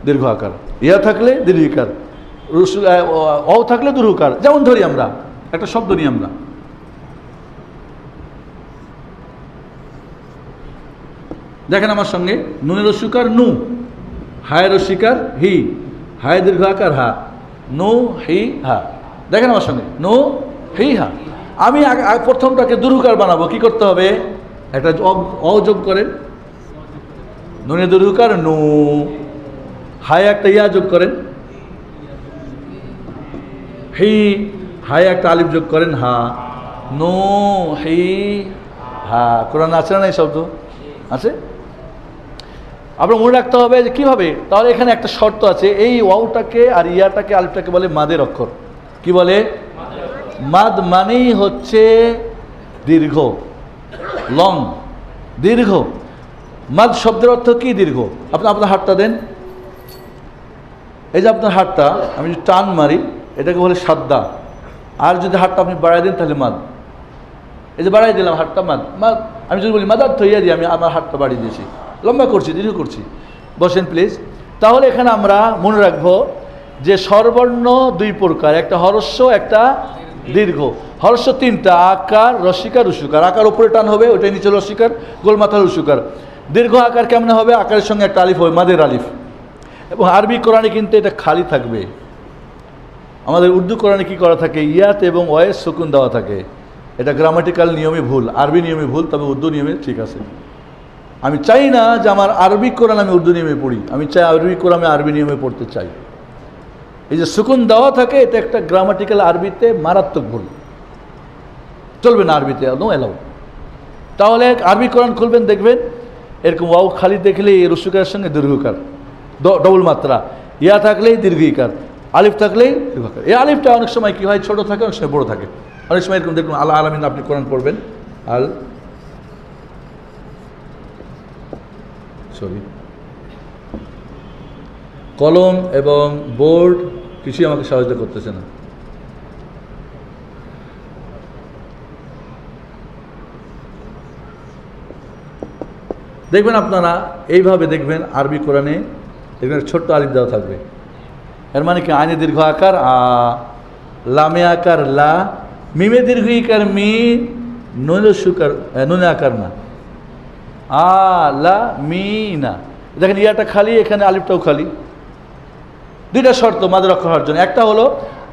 দীর্ঘ আকার, ইয়া থাকলে দীর্ঘিকার, অ থাকলে দীর্ঘকার। যেমন ধরি আমরা একটা শব্দ নিই আমরা, দেখেন আমার সঙ্গে, নুনের রস্যকার নু, হায়ের রস্যকার হি, হায় দীর্ঘ আকার হা, নু হি হা। দেখেন আমার সঙ্গে, নু হি হা। আমি প্রথমটাকে দীর্ঘকার বানাবো, কি করতে হবে? একটা অ যোগ করেন, নুনে দীর্ঘকার নু, হায় একটা ইয়া যোগ করেন হি, হায় একটা আলিফ যোগ করেন হা, নু হি হা। কোরআন আছে না এই শব্দ? আছে। আপনার মনে রাখতে হবে যে কীভাবে। তাহলে এখানে একটা শর্ত আছে, এই ওয়াওটাকে আর ইয়াটাকে আলিফটাকে বলে মাদের অক্ষর। কি বলে? মাদ মানেই হচ্ছে দীর্ঘ, লং, দীর্ঘ। মাদ শব্দের অর্থ কি? দীর্ঘ। আপনি আপনার হাতটা দেন, এই যে আপনার হাতটা আমি যদি টান মারি এটাকে বলে সাদ্দা, আর যদি হাতটা আপনি বাড়াই দেন তাহলে মাদ। এই যে বাড়াই দিলাম হাতটা, মাদ মাদ। আমি যদি বলি মাদার থইয়া দিই, আমি আমার হাতটা বাড়িয়ে দিয়েছি, লম্বা করছি, দীর্ঘ করছি। বসেন প্লিজ। তাহলে এখানে আমরা মনে রাখবো যে স্বরবর্ণ দুই প্রকার, একটা হরস্ব, একটা দীর্ঘ। হরস্ব তিনটা, আকার, রস্যিকার, রস্যকার। আকার উপরে টান হবে, ওইটাই নিচে রস্যিকার, গোল মাথা রস্যকার। দীর্ঘ আকার কেমন হবে? আকারের সঙ্গে একটা আলিফ হবে, মাদের আলিফ। এবং আরবি কোরআনে কিন্তু এটা খালি থাকবে। আমাদের উর্দু কোরআনে কি করা থাকে? ইয়াত এবং ওয়েস সুকুন দেওয়া থাকে। এটা গ্রামাটিক্যাল নিয়মে ভুল, আরবি নিয়মে ভুল, তবে উর্দু নিয়মে ঠিক আছে। আমি চাই না যে আমার আরবি কোরআন আমি উর্দু নিয়মে পড়ি, আমি চাই আরবি কোরআন আমি আরবি নিয়মে পড়তে চাই। এই যে সুকুন দেওয়া থাকে, এটা একটা গ্রামাটিক্যাল আরবিতে মারাত্মক ভুল, চলবে না আরবিতে, নো অ্যালাউ। তাহলে আরবি কোরআন খুলবেন, দেখবেন এরকম ওয়াও খালি দেখলে রস্যকারের সঙ্গে দীর্ঘকার, ডবল মাত্রা, ইয়া থাকলেই দীর্ঘিকার, আলিফ থাকলেই দীর্ঘকার। এই আলিফটা অনেক সময় কি হয়? ছোট থাকে, অনেক সময় বড় থাকে। অনেক সময় এরকম দেখুন, আল্লাহ আলামিন আপনি কোরআন পড়বেন, কলম এবং বোর্ড কিছুই আমাকে সাহায্য করতেছে না। দেখবেন আপনারা এইভাবে দেখবেন আরবি কোরআনে দেখবেন ছোট্ট আলিফ দেওয়া থাকবে। এর মানে কি? আইনে দীর্ঘ আকার আ, লামে আকার লা, মিমে দীর্ঘ ইকার মি, নুনে সুকার, নুনে আকার না, আ লা মি না। দেখেন ইয়াটা খালি, এখানে আলিফটাও খালি। দুইটা শর্ত মাদের অক্ষর হওয়ার জন্য। একটা হলো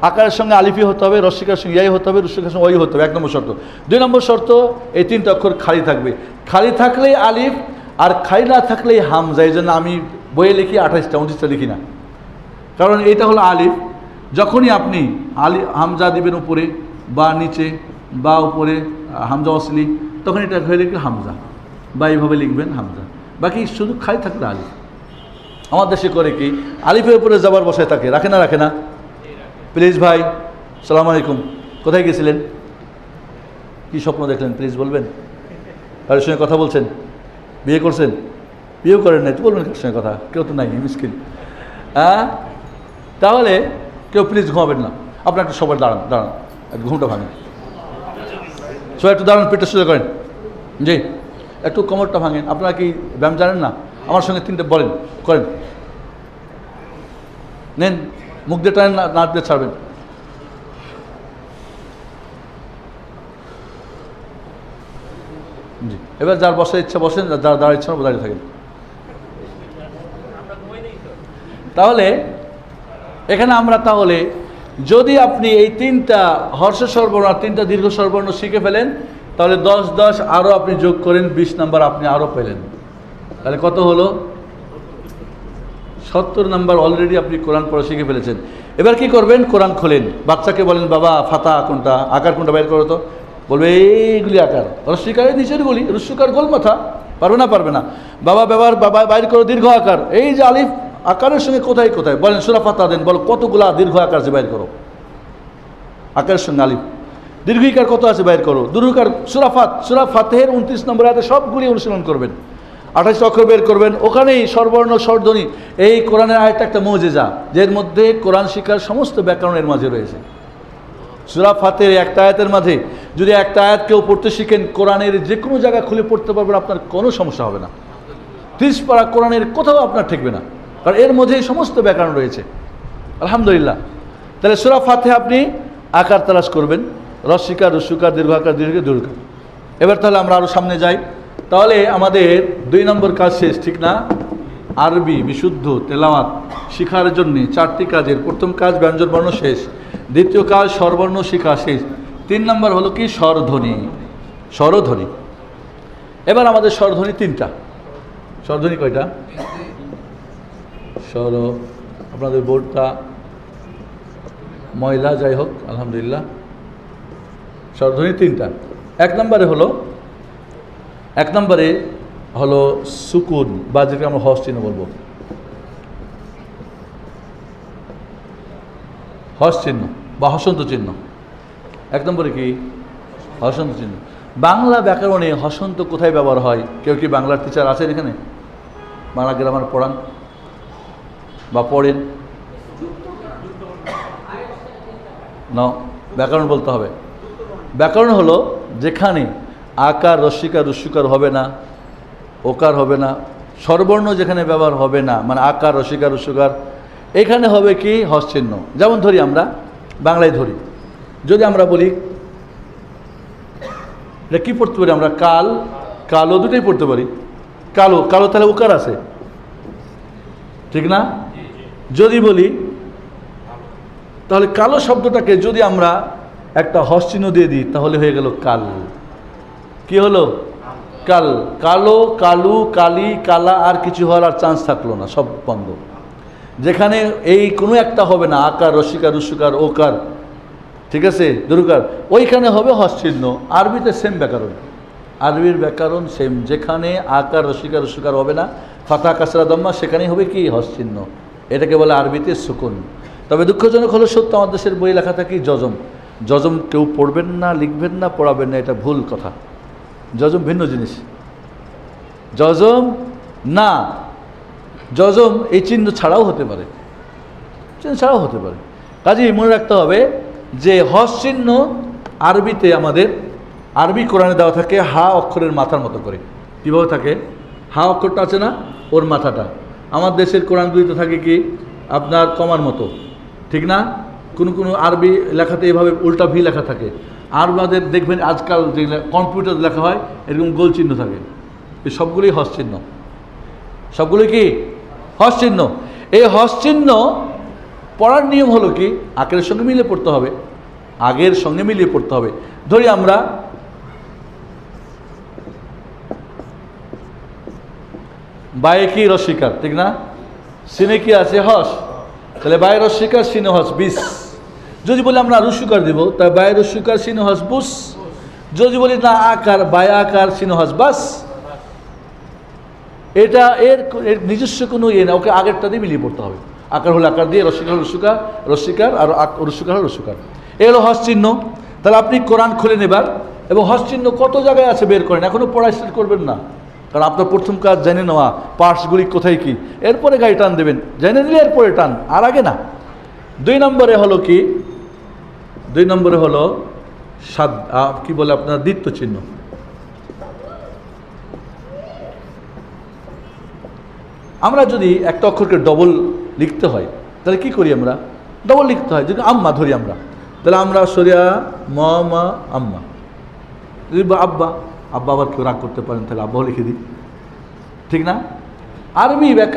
আকারের সঙ্গে আলিফি হতে হবে, রস্যিকার সঙ্গে ইয়াই হতে হবে, রস্যিকার সঙ্গে ওই হতে হবে, 1 নম্বর শর্ত। 2 নম্বর শর্ত, এই 3টা অক্ষর খালি থাকবে। খালি থাকলেই আলিফ, আর খালি না থাকলেই হামজা। এই জন্য আমি বইয়ে লিখি 28টা, 29টা লিখি না, কারণ এটা হলো আলিফ। যখনই আপনি হামজা দিবেন উপরে বা নিচে বা উপরে, হামজা অসলি, তখন এটা হয়ে লিখলে হামজা, বা এইভাবে লিখবেন হামজা। বাকি শুধু খালি থাকলে আলিফ। আমার দেশে করে কি? আলিফের উপরে জবর বসায় থাকে, রাখে না? রাখে না? প্লিজ ভাই, সালাম আলাইকুম, কোথায় গেছিলেন? কি স্বপ্ন দেখলেন প্লিজ বলবেন? কারোর সঙ্গে কথা বলছেন? বিয়ে করছেন? বিয়েও করেন নাই তো বলবেন কার সঙ্গে কথা, কেউ তো নাই মিসকিন। হ্যাঁ, তাহলে কেউ প্লিজ ঘুমাবেন না, আপনার একটু সবাই দাঁড়ান দাঁড়ান, একটু ঘুমটা ভাঙেন, সবাই একটু দাঁড়ান, পেটটা সোজা করেন, জি একটু কোমরটা ভাঙেন। আপনারা কি ব্যায়াম জানেন না? আমার সঙ্গে 3টে বলেন, করেন, নেন, মুখ দিয়ে টানেন, না দিয়ে ছাড়বেন। জি, এবার যার বসার ইচ্ছা বসেন, যার দাঁড়ার ইচ্ছা দাঁড়িয়ে থাকেন। তাহলে এখানে আমরা তাহলে যদি আপনি এই 3টা হর্ষ স্বরবর্ণ আর 3টা দীর্ঘ স্বরবর্ণ শিখে ফেলেন, তাহলে 10 আরও আপনি যোগ করেন, 20 নাম্বার আপনি আরও পেলেন। তাহলে কত হলো? 70 নাম্বার অলরেডি আপনি কোরআন পড়া শিখে ফেলেছেন। এবার কি করবেন? কোরআন খোলেন, বাচ্চাকে বলেন বাবা ফাতা কোনটা, আকার কোনটা বাইর করো তো, বলবে এইগুলি আকার, রস্বীকারের নিচের গুলি, রস্যকার গোল মাথা, পারবে না পারবে না। বাবা বাবা বাইর করো দীর্ঘ আকার, এই যে আলিফ আকারের সঙ্গে কোথায় কোথায়, বলেন সূরা ফাতা দেন, বলো কতগুলা দীর্ঘ আকার আছে বাইর করো, আকারের সঙ্গে আলিফ। দীর্ঘিকার কত আছে বাইর করো, দীর্ঘকার সূরা ফাতিহার 29 নম্বর আয়াতে সবগুলি অনুশীলন করবেন, 28 অক্ষর বের করবেন, ওখানেই স্বরবর্ণ স্বরধ্বনি। এই কোরআনের আয়াতটা একটা মুজিজা, যের মধ্যে কোরআন শিক্ষার সমস্ত ব্যাকরণের মাঝে রয়েছে। সূরা ফাতিহার একটা আয়াতের মাঝে যদি একটা আয়াত কেউ পড়তে শিখেন, কোরআনের যে কোনো জায়গা খুলে পড়তে পারবেন, আপনার কোনো সমস্যা হবে না। 30 পারা কোরআনের কোথাও আপনার ঠেকবে না, কারণ এর মধ্যেই সমস্ত ব্যাকরণ রয়েছে। আলহামদুলিল্লাহ। তাহলে সূরা ফাতিহা আপনি আকার তালাশ করবেন, রস্বীকার রস্যকার দীর্ঘ আকার দীর্ঘকার। এবার তাহলে আমরা আরও সামনে যাই। তাহলে আমাদের 2 নম্বর কাজ শেষ, ঠিক না? আরবি বিশুদ্ধ তেলাওয়াত শিখার জন্য 4টি কাজের প্রথম কাজ ব্যঞ্জন বর্ণ শেষ, দ্বিতীয় কাজ স্বরবর্ণ শিখা শেষ, 3 নম্বর হলো কি স্বরধ্বনি, স্বরধ্বনি। এবার আমাদের স্বরধ্বনি 3টা। স্বরধ্বনি কয়টা? স্বর, আপনাদের বোর্ডটা ময়লা, যাই হোক আলহামদুলিল্লাহ। স্বরধ্বনি 3টা। 1 নম্বরে হলো সুকুন, বা যেটা আমরা হস চিহ্ন বলবো, হস চিহ্ন বা হসন্ত চিহ্ন। 1 নম্বরে কি? হসন্ত চিহ্ন। বাংলা ব্যাকরণে হসন্ত কোথায় ব্যবহার হয়? কেউ কি বাংলার টিচার আছেন এখানে? বাংলা গ্রামার পড়ান বা পড়েন? না, ব্যাকরণ বলতে হবে। ব্যাকরণ হলো যেখানে আকার রস্বীকার রস্যকার হবে না, ওকার হবে না, স্বরবর্ণ যেখানে ব্যবহার হবে না, মানে আকার রস্বীকার রস্যকার, এখানে হবে কি হস চিহ্ন। যেমন ধরি আমরা বাংলায় ধরি, যদি আমরা বলি এটা কী পড়তে পারি আমরা, কাল, কালো, দুটোই পড়তে পারি। কালো, কালো তাহলে উকার আছে, ঠিক না? যদি বলি তাহলে কালো শব্দটাকে যদি আমরা একটা হস চিহ্ন দিয়ে দিই, তাহলে হয়ে গেল কাল। কি হলো? কাল। কালো, কালু, কালি, কালা, আর কিছু হওয়ার আর চান্স থাকলো না, সব বন্ধ। যেখানে এই কোনো একটা হবে না, আকার রস্বীকার রস্যকার ওকার, ঠিক আছে, দরকার, ওইখানে হবে হস চিহ্ন। আরবিতে সেম ব্যাকরণ, আরবির ব্যাকরণ সেম, যেখানে আকার রস্বীকার রস্যকার হবে না, ফাতা কাসরা দম্মা, সেখানেই হবে কি হস চিহ্ন। এটাকে বলে আরবিতে সুকুন। তবে দুঃখজনক হলো সত্য, আমাদের দেশের বই লেখা থাকে যজম। যজম কেউ পড়বেন না, লিখবেন না, পড়াবেন না, এটা ভুল কথা। যজম ভিন্ন জিনিস, যজম না, যজম এই চিহ্ন ছাড়াও হতে পারে, চিহ্ন ছাড়াও হতে পারে। কাজেই মনে রাখতে হবে যে হস চিহ্ন আরবিতে আমাদের, আরবি কোরআনে দেওয়া থাকে হা অক্ষরের মাথার মতো করে। কীভাবে থাকে? হা অক্ষরটা আছে না, ওর মাথাটা। আমার দেশের কোরআনগুলিতে থাকে কি আপনার কমার মতো, ঠিক না? কোনো কোনো আরবি লেখাতে এভাবে উল্টা ভি লেখা থাকে। আর আমাদের দেখবেন আজকাল যে কম্পিউটার লেখা হয় এরকম গোল চিহ্ন থাকে, এই সবগুলোই হস চিহ্ন, সবগুলো কি হস চিহ্ন। এই হস চিহ্ন পড়ার নিয়ম হলো কি, আকের সঙ্গে মিলিয়ে পড়তে হবে, আগের সঙ্গে মিলিয়ে পড়তে হবে। ধরি আমরা বায়ে কি রস্বীকার, ঠিক না? সিনে কি আছে হস, তাহলে বায়ে রস্বীকার সিনে হস 20। যদি বলি আমরা রস্যকার দিব, তাই বায়ে রস্যকার সিনে হস বুস। যদি বলি না আকার, বায়ে আকার সিনে হস বাস। এটা এর নিজস্ব কোনো ইয়ে না, ওকে আগেরটা দিয়ে মিলিয়ে পড়তে হবে। আকার হলে আকার দিয়ে, রস্বীকার হল রস্বীকার, আর রস্যকার হল রস্যকার। এ হলো হস চিহ্ন। তাহলে আপনি কোরআন খুলে নেবার এবং হস চিহ্ন কত জায়গায় আছে বের করেন, এখনও পড়া স্টার্ট করবেন না, কারণ আপনার প্রথম কাজ জেনে নেওয়া পার্টসগুলি কোথায় কি, এরপরে গাড়ি টান দেবেন, জেনে নিলে এরপরে টান, আর আগে না। 2 নম্বরে হলো কি, 2 নম্বরে হলো কি বলে আপনার দ্বিত্ব চিহ্ন। আমরা যদি একটা অক্ষরকে ডবল লিখতে হয় তাহলে কি করি, আমরা ডবল লিখতে হয়। যদি আম্মা ধরি আমরা, তাহলে আমরা সরিয়া মা আম্মা, যদি আব্বা আব্বা আবার কেউ রাগ করতে পারেন তাহলে আব্বাও লিখে দিই, ঠিক না?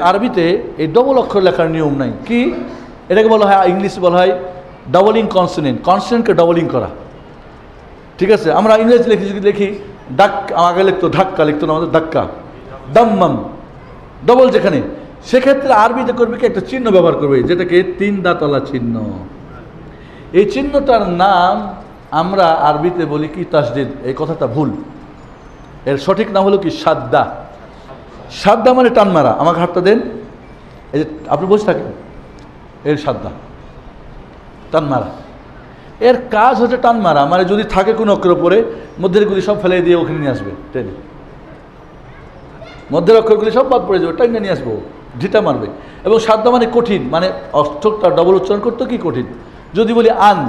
আরবিতে এই ডবল অক্ষর লেখার নিয়ম নাই। কি এটাকে বলা হয়, ইংলিশে বলা হয় ডাবলিং কনসোনেন্ট, কনসোনেন্টকে ডাবলিং করা, ঠিক আছে? আমরা ইংরেজি লিখি, যদি লিখি ডাক, আগে লিখতো ধাক্কা, লিখতো না আমাদের ধাক্কা, দাম্মাম, ডবল যেখানে, সেক্ষেত্রে আরবিতে করবে কি, একটা চিহ্ন ব্যবহার করবে যেটাকে 3 দাঁতওয়ালা চিহ্ন। এই চিহ্নটার নাম আমরা আরবিতে বলি কি তাসদিদ। এই কথাটা ভুল, এর সঠিক নাম হলো কি সাদ্দা। সাদ্দা মানে টান মারা। আমাকে হাতটা দেন, এই যে আপনি বসে থাকেন, এর সাদ্দা টান মারা। এর কাজ হচ্ছে টান মারা, মানে যদি থাকে কোনো অক্ষর উপরে, মধ্যের গুলি সব ফেলে দিয়ে ওখানে নিয়ে আসবে, টেনে মধ্যের অক্ষরগুলি সব বাদ পড়ে যাবে, টাইনে নিয়ে আসবো, ঢিটা মারবে। এবং সাদ্দা মানে কঠিন, মানে অক্ষরটা ডবল উচ্চারণ করতে কি কঠিন। যদি বলি আন,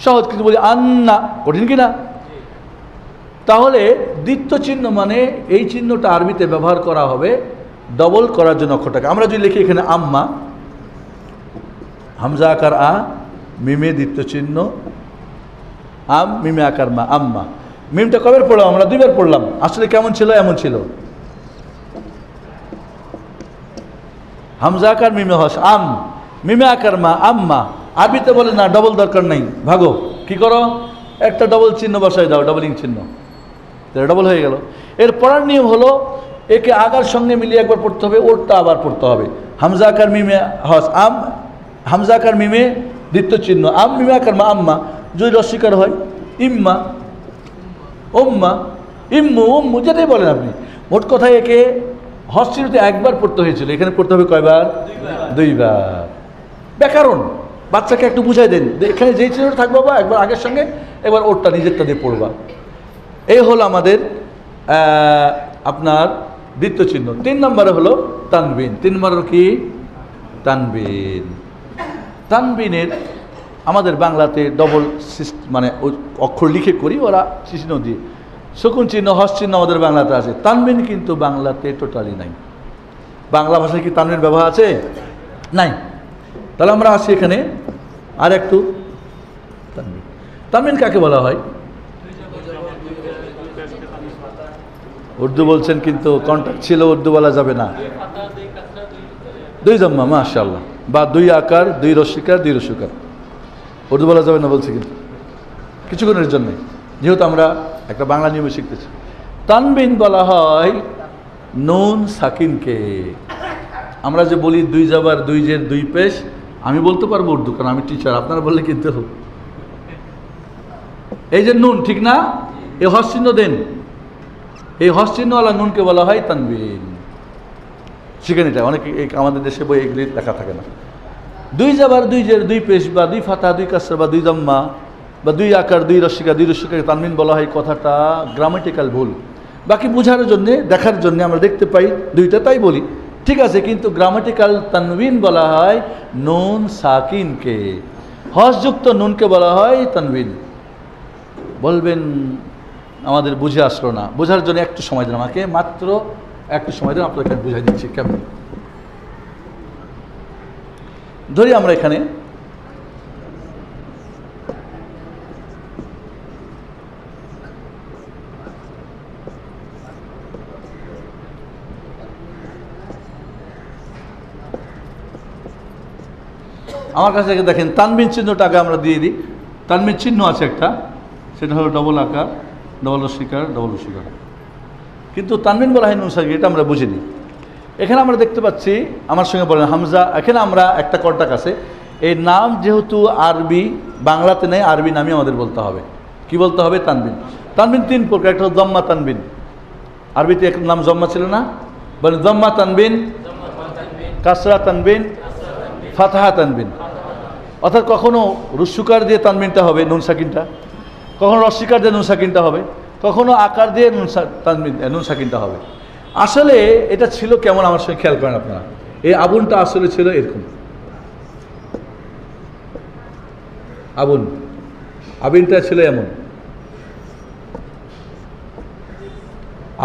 সহজ, কিন্তু বলি আন না, কঠিন কি না? তাহলে দ্বিত্ব চিহ্ন মানে এই চিহ্নটা আরবিতে ব্যবহার করা হবে ডবল করার জন্য অক্ষরটাকে। আমরা যদি লিখি এখানে আম্মা, হামজা আকার আ, মিমে দ্বিত্ব চিহ্ন, আম, মিমে আকার মা, আম্মা। মিমটা কবে পড়লাম আমরা? 2 বার পড়লাম। আসলে কেমন ছিল? এমন ছিল, হামজা আকার মিমে হস আম, মিমে আকার মা, আম্মা। আরবিতে বলে না ডবল দরকার নাই, ভাগো, কি করো, একটা ডবল চিহ্ন বসাই দাও, ডবলিং চিহ্ন, ডবল হয়ে গেল। এর পড়ার নিয়ম হলো একে আগার সঙ্গে মিলিয়ে একবার পড়তে হবে, ওরটা আবার পড়তে হবে। হামজা আকার মিমে হস আম, হামজা আকার মিমে দ্বিত্ব চিহ্ন, আম, মিমে আকার মা, আম্মা। যদি রস্বীকার হয় ইম্মা, উম্মা, ইম্মু, উম্মু, যেটাই বলেন আপনি। মোট কথায় একে হস চিহ্নতে একবার পড়তে হয়েছিল, এখানে পড়তে হবে কয়বার? 2 বার। ব্যাকরণ বাচ্চাকে একটু বুঝাই দেন, এখানে যেই চিহ্নটা থাকবো বা একবার আগের সঙ্গে, এবার ওরটা নিজেরটা দিয়ে পড়বা। এই হলো আমাদের আপনার দ্বিত্ব চিহ্ন। 3 নম্বরে হলো তানবিন। 3 নম্বর কি? তানবিন। তানবিনের আমাদের বাংলাতে ডবল মানে অক্ষর লিখে করি, ওরা চিহ্ন দিয়ে, শকুন চিহ্ন, হস চিহ্ন আমাদের বাংলাতে আছে, তানবিন কিন্তু বাংলাতে টোটালি নাই। বাংলা ভাষায় কি তানবিন ব্যবহার আছে? নাই। তাহলে আমরা আসি এখানে আর একটু তানবিন। তানবিন কাকে বলা হয়? উর্দু বলছেন কিন্তু কন্ট্যাক্ট ছিল, উর্দু বলা যাবে না। 2 জম্মা, মাশাআল্লাহ, বা 2 আকার, 2 রস্বীকার, 2 রস্বীকার, উর্দু বলা যাবে না বলছি কিন্তু কিছুক্ষণের জন্যে, যেহেতু আমরা একটা বাংলা নিয়মে শিখতেছি। তানবিন বলা হয় নুন সাকিনকে। আমরা যে বলি 2 জবর 2 জের 2 পেশ, আমি বলতে পারবো উর্দু, কারণ আমি টিচার, আপনারা বললে কিন্তু এই যে নুন, ঠিক না? এই হস চিহ্ন দেন, এই হস চিহ্নওয়ালা নুনকে বলা হয় তানবিন। শিখেন এটা, অনেকে আমাদের দেশে বই এগুলি লেখা থাকে না। 2 জবর 2 জের 2 পেশ বা 2 ফাতা 2 কাসরা বা 2 জম্মা বা 2 আকার 2 রস্বীকার 2 রস্বীকার তানবিন বলা হয়। কথাটা গ্রামাটিক্যাল ভুল, বাকি বোঝার জন্যে, দেখার জন্যে আমরা দেখতে পাই 2টা, তাই বলি, ঠিক আছে। কিন্তু গ্রামাটিক্যাল তানবিন বলা হয় নুন সাকিনকে, হসযুক্ত নুনকে বলা হয় তানবিন। বলবেন আমাদের বুঝে আসলো না, বোঝার জন্য একটু সময় দেন আমাকে, মাত্র একটু সময় দেন, আপনাকে বুঝাই দিচ্ছি কেমন। ধরি আমরা এখানে আমার কাছে দেখেন তানবিন চিহ্নটা আগে আমরা দিয়ে দিই। তানবিন চিহ্ন আছে একটা, সেটা হলো ডবল আকার, ডবল রস্বীকার, ডবল রস্বীকার, কিন্তু তানবিন বলা হয় নুন সাকিন, এটা আমরা বুঝিনি। এখানে আমরা দেখতে পাচ্ছি, আমার সঙ্গে বলেন হামজা। এখানে আমরা একটা কন্টাক্ট আছে, এই নাম যেহেতু আরবি, বাংলাতে নেই, আরবি নামই আমাদের বলতে হবে। কি বলতে হবে? তানবিন। তানবিন 3 প্রকার, একটা হলো জম্মা তানবিন। আরবিতে এক নাম জম্মা ছিল না? বলেন জম্মা তানবিন, কাসরা তানবিন, ফাতহা তানবিন। অর্থাৎ কখনো রুস্বীকার দিয়ে তানবিনটা হবে নুন সাকিনটা, কখনো রস্বীকার দিয়ে নুন সাকিনটা হবে, কখনো আকার দিয়ে নুন সাকিনটা হবে। আসলে এটা ছিল কেমন আমার সঙ্গে খেয়াল করেন আপনারা। এই আবুনটা আসলে ছিল এরকম, আবিনটা ছিল এমন,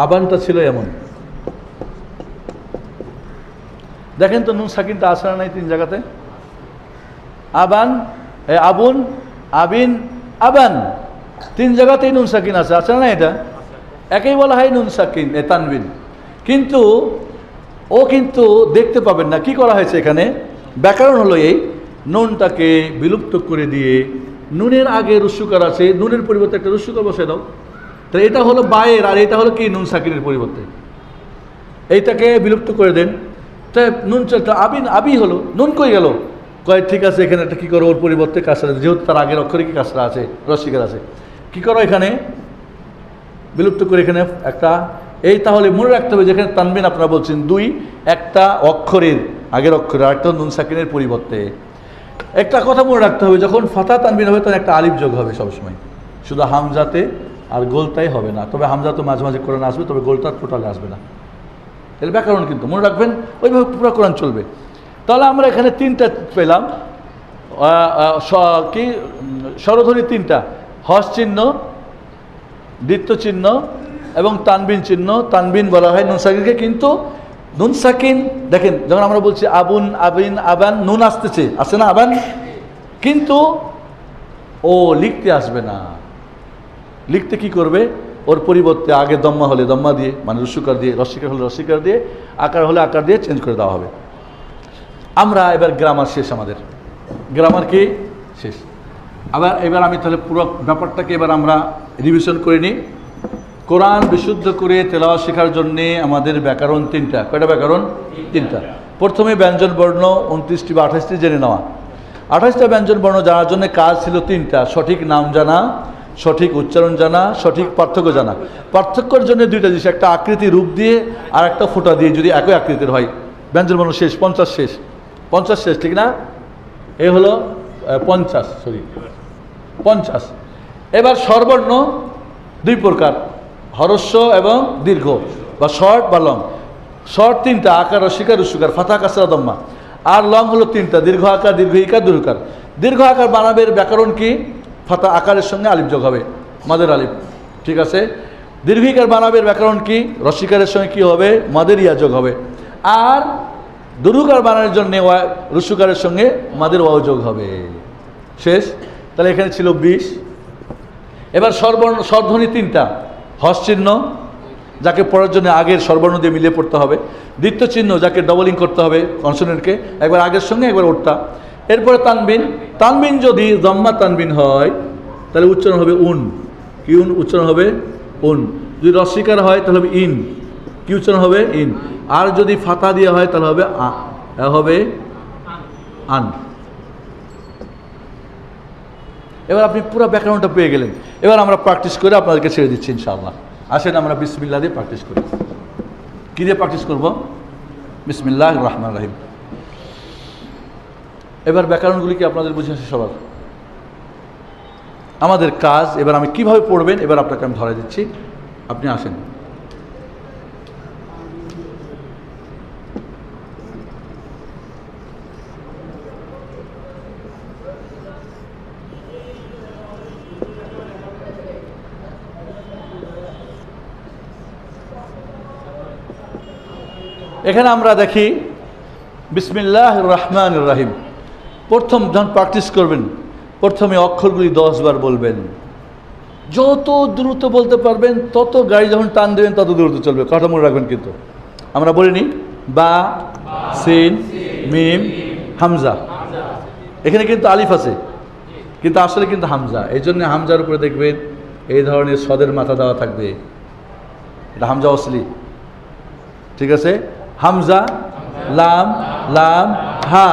আবানটা ছিল এমন। দেখেন তো নুন সাকিনটা আসে না নাই তিন জায়গাতে? আবান, আবুন, আবিন, আবান, তিন জায়গাতেই নুন সাকিন আছে না? এটা একেই বলা হয় নুন সাকিন, তানবিন। কিন্তু ও কিন্তু দেখতে পাবেন না। কি করা হয়েছে এখানে? ব্যাকরণ হলো এই, নুনটাকে বিলুপ্ত করে দিয়ে নুনের আগে রস্যুকার আছে, নুনের পরিবর্তে একটা রস্যুকার বসে দাও। তাহলে এটা হলো বায়ের, আর এটা হলো কি নুন সাকিনের পরিবর্তে। এইটাকে বিলুপ্ত করে দেন, তাই নুন আবিন, আবি হলো, নুন কই গেল? কয় ঠিক আছে, এখানে একটা কী করো, ওর পরিবর্তে কাসরা, যেহেতু তার আগের অক্ষরে কি কাসরা আছে, রসিকার আছে, কি করো এখানে বিলুপ্ত করে এখানে একটা, এই তাহলে মনে রাখতে হবে যেখানে তানবিন আপনারা বলছেন দুই, একটা অক্ষরের আগের অক্ষরে, আর একটা নুন সাকিনের পরিবর্তে। একটা কথা মনে রাখতে হবে, যখন ফাতা তানবিন হবে তখন একটা আলিফ যোগ হবে সবসময়, শুধু হামজাতে আর গোলতাই হবে না। তবে হামজা তো মাঝে মাঝে কোরআন আসবে, তবে গোলতা টোটালে আসবে না। এর ব্যাকরণ কিন্তু মনে রাখবেন, ওইভাবে পুরো কোরআন চলবে। তাহলে আমরা এখানে তিনটা পেলাম, কি স্বরধ্বনি তিনটা, হস চিহ্ন, দ্বিত্ব চিহ্ন এবং তানবিন চিহ্ন। তানবিন বলা হয় নুন সাকিনকে, কিন্তু নুন সাকিন দেখেন যখন আমরা বলছি আবুন, আবিন, আবান, নুন আসতেছে, আসে না আবান, কিন্তু ও লিখতে আসবে না। লিখতে কি করবে? ওর পরিবর্তে আগে দম্মা হলে দম্মা দিয়ে, মানে রস্যকার দিয়ে, রস্যিকার হলে রস্যিকার দিয়ে, আকার হলে আকার দিয়ে চেঞ্জ করে দেওয়া হবে। আমরা এবার গ্রামার শেষ, আমাদের গ্রামার কি শেষ। এবার আমি তাহলে পুরো ব্যাপারটাকে এবার আমরা রিভিশন করে নিই। কোরআন বিশুদ্ধ করে তেলাওয়াত শেখার জন্যে আমাদের ব্যাকরণ তিনটা। কয়টা ব্যাকরণ? তিনটা। প্রথমে ব্যঞ্জন বর্ণ 29টি বা 28টি জেনে নেওয়া। 28টা ব্যঞ্জন বর্ণ জানার জন্য কাজ ছিল তিনটা: সঠিক নাম জানা, সঠিক উচ্চারণ জানা, সঠিক পার্থক্য জানা। পার্থক্যের জন্য দুইটা জিনিস, একটা আকৃতি রূপ দিয়ে আর একটা ফোঁটা দিয়ে, যদি একই আকৃতির হয়। ব্যঞ্জন বর্ণ শেষ, 50 শেষ, 50 শেষ, ঠিক না? এ হলো 50। এবার স্বরবর্ণ দুই প্রকার, হরস্ব এবং দীর্ঘ, বা শর্ট বা লং। শর্ট তিনটা, আকার, রসিকার, রস্যকার, ফাতা, কাসরা, দম্মা। আর লং হলো তিনটা, দীর্ঘ আকার, দীর্ঘ ইকার, দীর্ঘকার। দীর্ঘ আকার বানাবের ব্যাকরণ কি? ফাতা আকারের সঙ্গে আলিফ যোগ হবে, মাদের আলিফ, ঠিক আছে। দীর্ঘিকার বানাবের ব্যাকরণ কি? রসিকারের সঙ্গে কি হবে? মাদের ইয়া যোগ হবে। আর দীর্ঘকার বানানোর জন্য রস্যকারের সঙ্গে মাদের ওয়াও যোগ হবে। শেষ। তাহলে এখানে ছিল 20। এবার স্বরধ্বনি তিনটা: হস চিহ্ন, যাকে পড়ার জন্য আগের স্বরবর্ণ দিয়ে মিলিয়ে পড়তে হবে; দ্বিতীয় চিহ্ন, যাকে ডবলিং করতে হবে কনসোনেন্টকে, একবার আগের সঙ্গে একবার ওরটা। এরপরে তানবিন। তানবিন যদি দম্মা তানবিন হয় তাহলে উচ্চারণ হবে উন। কি উচ্চারণ হবে? উন। যদি রসিকার হয় তাহলে হবে ইন। কি উচ্চারণ হবে? ইন। আর যদি ফাতা দিয়ে হয় তাহলে হবে আন। এবার আপনি পুরো ব্যাকরণটা পেয়ে গেলেন। এবার আমরা প্র্যাকটিস করে আপনাদেরকে ছেড়ে দিচ্ছি ইনশাআল্লাহ। আসেন আমরা বিসমিল্লাহ দিয়ে প্র্যাকটিস করি। কী দিয়ে প্র্যাকটিস করব? বিসমিল্লাহির রহমানির রহিম। এবার ব্যাকরণগুলি কি আপনাদের বুঝে আসে সবার? আমাদের কাজ এবার আমি কিভাবে পড়বেন এবার আপনাকে আমি ধরে দিচ্ছি, আপনি আসেন। এখানে আমরা দেখি বিসমিল্লাহির রহমানির রহিম। প্রথম যখন প্র্যাকটিস করবেন প্রথমে অক্ষরগুলি 10 বার বলবেন। যত দ্রুত বলতে পারবেন তত গাড়ি যখন টান দেবেন তত দ্রুত চলবে, কথা মনে রাখবেন। কিন্তু আমরা বলিনি বা, সিন, মিম, হামজা। এখানে কিন্তু আলিফ আছে কিন্তু আসলে কিন্তু হামজা। এই জন্য হামজার উপরে দেখবেন এই ধরনের সদের মাথা দেওয়া থাকবে, এটা হামজা অসলি, ঠিক আছে। হামজা, লাম, লাম, হা,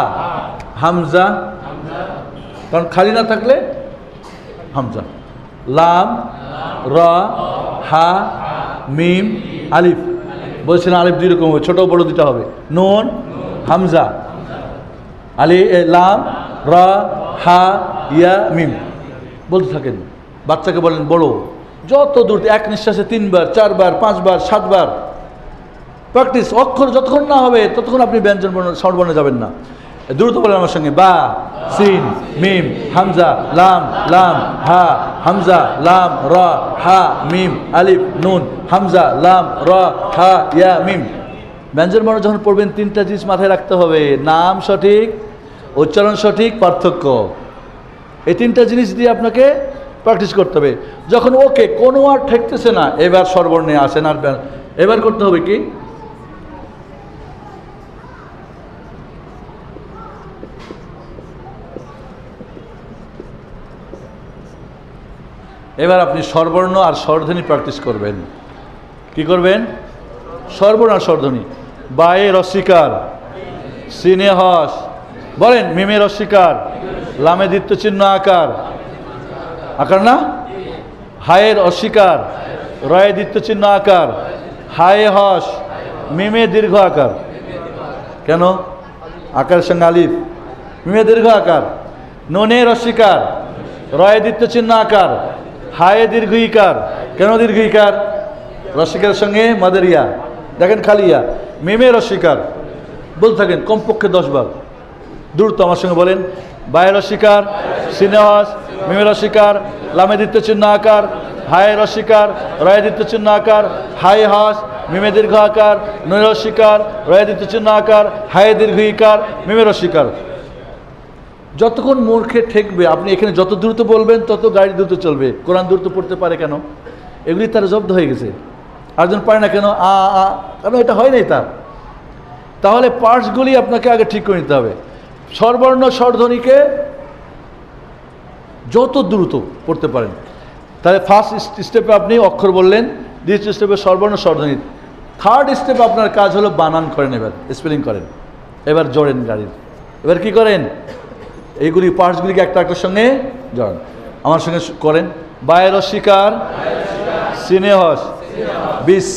হামজা, কারণ খালি না থাকলে হামজা, লাম, র, হা, মিম, আলিফ। বলছেন আলিফ দুই রকম হবে, ছোট বড় দুটা হবে। নুন, হামজা, লাম, র, হা, ইয়া, মিম বলতে থাকেন। বাচ্চাকে বলেন বড়, যত দূর এক নিঃশ্বাসে 3 বার, 4 বার, 5 বার, 7 বার প্র্যাকটিস। অক্ষর যতক্ষণ না হবে ততক্ষণ আপনি ব্যঞ্জন বর্ণ স্বরবর্ণে যাবেন না। দ্রুত বলেন আমার সঙ্গে, বা, সিন, মিম, হামজা, লাম, লাম, হা, হামজা, লাম, র, হা, মিম, আলিফ, নুন, হামজা, লাম, র, হা, ইয়া, মিম। ব্যঞ্জন বর্ণ যখন পড়বেন 3টা জিনিস মাথায় রাখতে হবে: নাম সঠিক, উচ্চারণ সঠিক, পার্থক্য। এই 3টা জিনিস দিয়ে আপনাকে প্র্যাকটিস করতে হবে। যখন ওকে কোনো আর ঠেকতেছে না, এবার স্বরবর্ণে আসেন। আর এবার করতে হবে কি, এবার আপনি স্বরবর্ণ আর স্বরধ্বনি প্র্যাকটিস করবেন। কি করবেন? স্বরবর্ণ আর স্বরধ্বনি। বায়ে রস্বীকার, সিনে হস, বলেন মিমে রস্বীকার, লামে দ্বিত্ব চিহ্ন আকার, আকার না, হায়ের অস্বীকার, রয়ে দ্বিত্ব চিহ্ন আকার, হায়ে হস, মিমে দীর্ঘ আকার। কেন? আকারের সঙ্গে আলিফ, মিমে দীর্ঘ আকার। নুনের অস্বীকার, রয়ে দ্বিত্ব চিহ্ন আকার, হায়ে দীর্ঘ ইকার। কেন দীর্ঘ ইকার? রস্বীকারের সঙ্গে মাদারিয়া, দেখেন খালিয়া। মিমের অস্বীকার বলতে থাকেন কমপক্ষে 10 বার। দ্রুত আমার সঙ্গে বলেন, বায়ের অস্বীকার, সিনেহাস, মিমের অস্বীকার, লামে দ্বিত্ব চিহ্ন আকার, হায়ের অস্বীকার, রয়ে দ্বিত্ব চিহ্ন আকার, হায়ে হাস, মিমে দীর্ঘ আকার, নুনের অস্বীকার, রয়ে দ্বিত্ব চিহ্ন আকার, হায়ে দীর্ঘ ইকার, মিমের অস্বীকার। যতক্ষণ মূর্খে ঠেকবে, আপনি এখানে যত দ্রুত বলবেন তত গাড়ি দ্রুত চলবে। কোরআন দ্রুত পড়তে পারে কেন? এগুলি তার জব্দ হয়ে গেছে। আরেকজন পারে না কেন? কারণ এটা হয় নাই তার। তাহলে পার্টসগুলি আপনাকে আগে ঠিক করে নিতে হবে। স্বরবর্ণ স্বরধ্বনিকে যত দ্রুত পড়তে পারেন। তাহলে ফার্স্ট স্টেপে আপনি অক্ষর বললেন, দ্বিতীয় স্টেপে স্বরবর্ণ স্বরধ্বনি, থার্ড স্টেপে আপনার কাজ হলো বানান করেন, এবার স্পেলিং করেন, এবার জড়েন গাড়ির। এবার কি করেন? এইগুলি পার্টসগুলিকে একটা একটার সঙ্গে জড়ান। আমার সঙ্গে করেন, বায়ের অস্বীকার, সিনে হস, বিশ।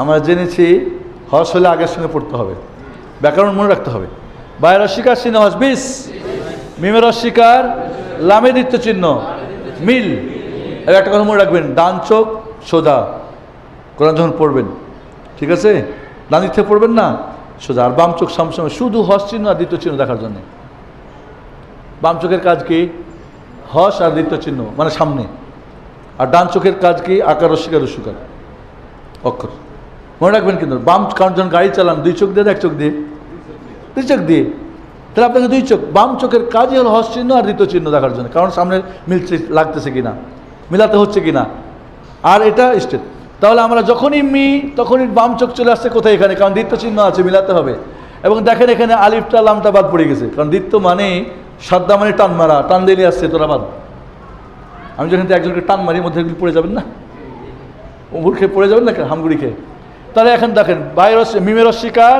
আমরা জেনেছি হস হলে আগের সঙ্গে পড়তে হবে, ব্যাকরণ মনে রাখতে হবে। বায়ের অস্বীকার, সিনে হস, বিশ। মিমের অস্বীকার, লামে দ্বিত্ব চিহ্ন, মিল। এবার একটা কথা মনে রাখবেন, ডান চোখ সোজা কোরআন যখন পড়বেন, ঠিক আছে? ডান দিক থেকে পড়বেন না, সোজা। আর বাম চোখ সবসময় শুধু হস চিহ্ন আর দ্বিতীয় চিহ্ন দেখার জন্য। বাম চোখের কাজ কি? হস আর দ্বিতীয় চিহ্ন, মানে সামনে। আর ডান চোখের কাজ কি? আকার, অস্বীকার, অস্বীকার, অক্ষর। মনে রাখবেন কিন্তু বাম, কারণ যখন গাড়ি চালান 2 চোখ দিয়ে, 1 চোখ দিয়ে, 2 চোখ দিয়ে, তাহলে আপনাকে 2 চোখ। বাম চোখের কাজই হলো হস চিহ্ন আর দ্বিতীয় চিহ্ন দেখার জন্য, কারণ সামনে মিলছে, লাগতেছে কিনা, মিলাতে হচ্ছে কিনা। আর এটা স্টেট। তাহলে আমরা যখনই তখনই বাম চোখ চলে আসছে কোথায়? এখানে, কারণ দ্বিতীয় চিহ্ন আছে, মিলাতে হবে। এবং দেখেন এখানে আলিফটা লামটা বাদ পড়ে গেছে, কারণ দ্বিতীয় মানে সাদ্দা মানে টান মারা, টান দিলে আসছে, তোরা বাদ। আমি যখন একজনকে টান মারি, মধ্যে এগুলি পড়ে যাবেন না, অমুর খেয়ে পড়ে যাবেন না, হামগুড়ি খেয়ে। তাহলে এখন দেখেন, বায়ের মিমের অস্বীকার,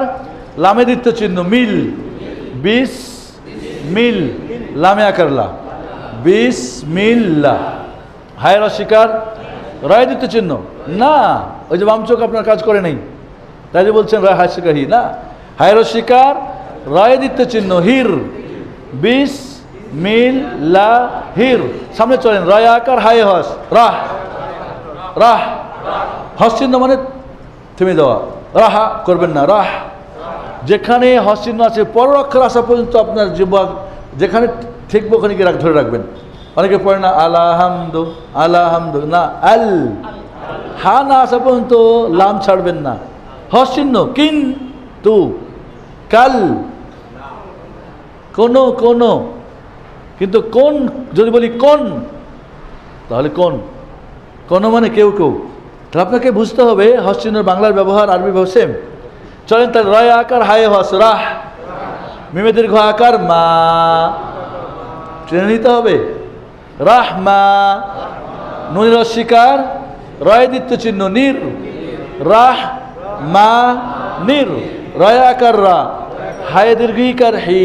লামে দ্বিত্ব চিহ্ন, মিল, বিস মিল, লামে আকারলা, বিস মিল্লা। হায়ের অস্বীকার, রয় দ্বিত্ব চিহ্ন না, ওই যে বাম চোখ আপনার কাজ করে নেই, তাই যে বলছেন রয় হাস্যকার হি না। হায়ের অস্বীকার, রয় দ্বিত্ব চিহ্ন, হির, বিস মিল লা হির। সামনে চলেন, রয় আকার, হায়ে হস, রাহ, রাহ, হস চিহ্ন মানে থেমে দেওয়া, রাহা করবেন না, রাহ। যেখানে হস চিহ্ন আছে পরের অক্ষর আসা পর্যন্ত আপনার জিহ্বা যেখানে ঠেকবো ওখানে গিয়ে ধরে রাখবেন। অনেকে পড়ে না আলহামদু, আলহামদু না, আল, হা না আসা পর্যন্ত লাম ছাড়বেন না। হস চিহ্ন, কিন তু, কাল, কোন, কিন্তু কোন যদি বলি কোন, তাহলে কোন মানে কেউ। তাহলে আপনাকে বুঝতে হবে হস চিহ্নের বাংলার ব্যবহার, আরবি ব্যবহার সেম। চলেন তাহলে, রয় আকার, হায়ে হস, রাহ, মিমে দীর্ঘ আকার, মা, ট্রেনে নিতে হবে, রাহমা। নুনের অস্বীকার, রয় দ্বিত্ব চিহ্ন, নির, রাহ মা নির, রয় আকার, রা, হায়ে দীর্ঘিকার, হি,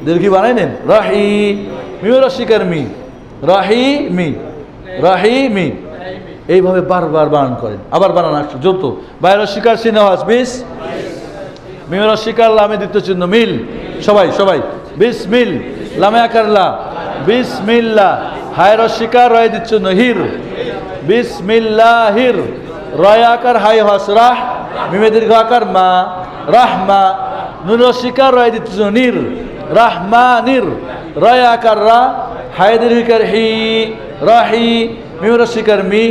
দীর্ঘি বানাই নেন, রাহি। মিমের অস্বীকার, me, Rahi me, Rahi me. এইভাবে বারবার বানান করেন। আবার বানান আসছে যত। বায়ের অস্বীকার, সিনেহাস, বিস। মিমের অস্বীকার, লামে দ্বিতীয় চিহ্ন, মিল। সবাই বিস মিল, লামে আকার, লা, বিসমিল্লাহ। হায়ের অস্বীকার, রয় দ্বিতীয় চিহ্ন, হির, বিসমিল্লাহির। রয় আকার হাই হস রাহ, মিমে দীর্ঘ আকার মা, রাহমা, নুন শিকার রয় দিচ্ছ নির, রাহমা নির, রয় আকার রা, হায় দীর্ঘিকার হি, রাহি, মিমর শিকার মি,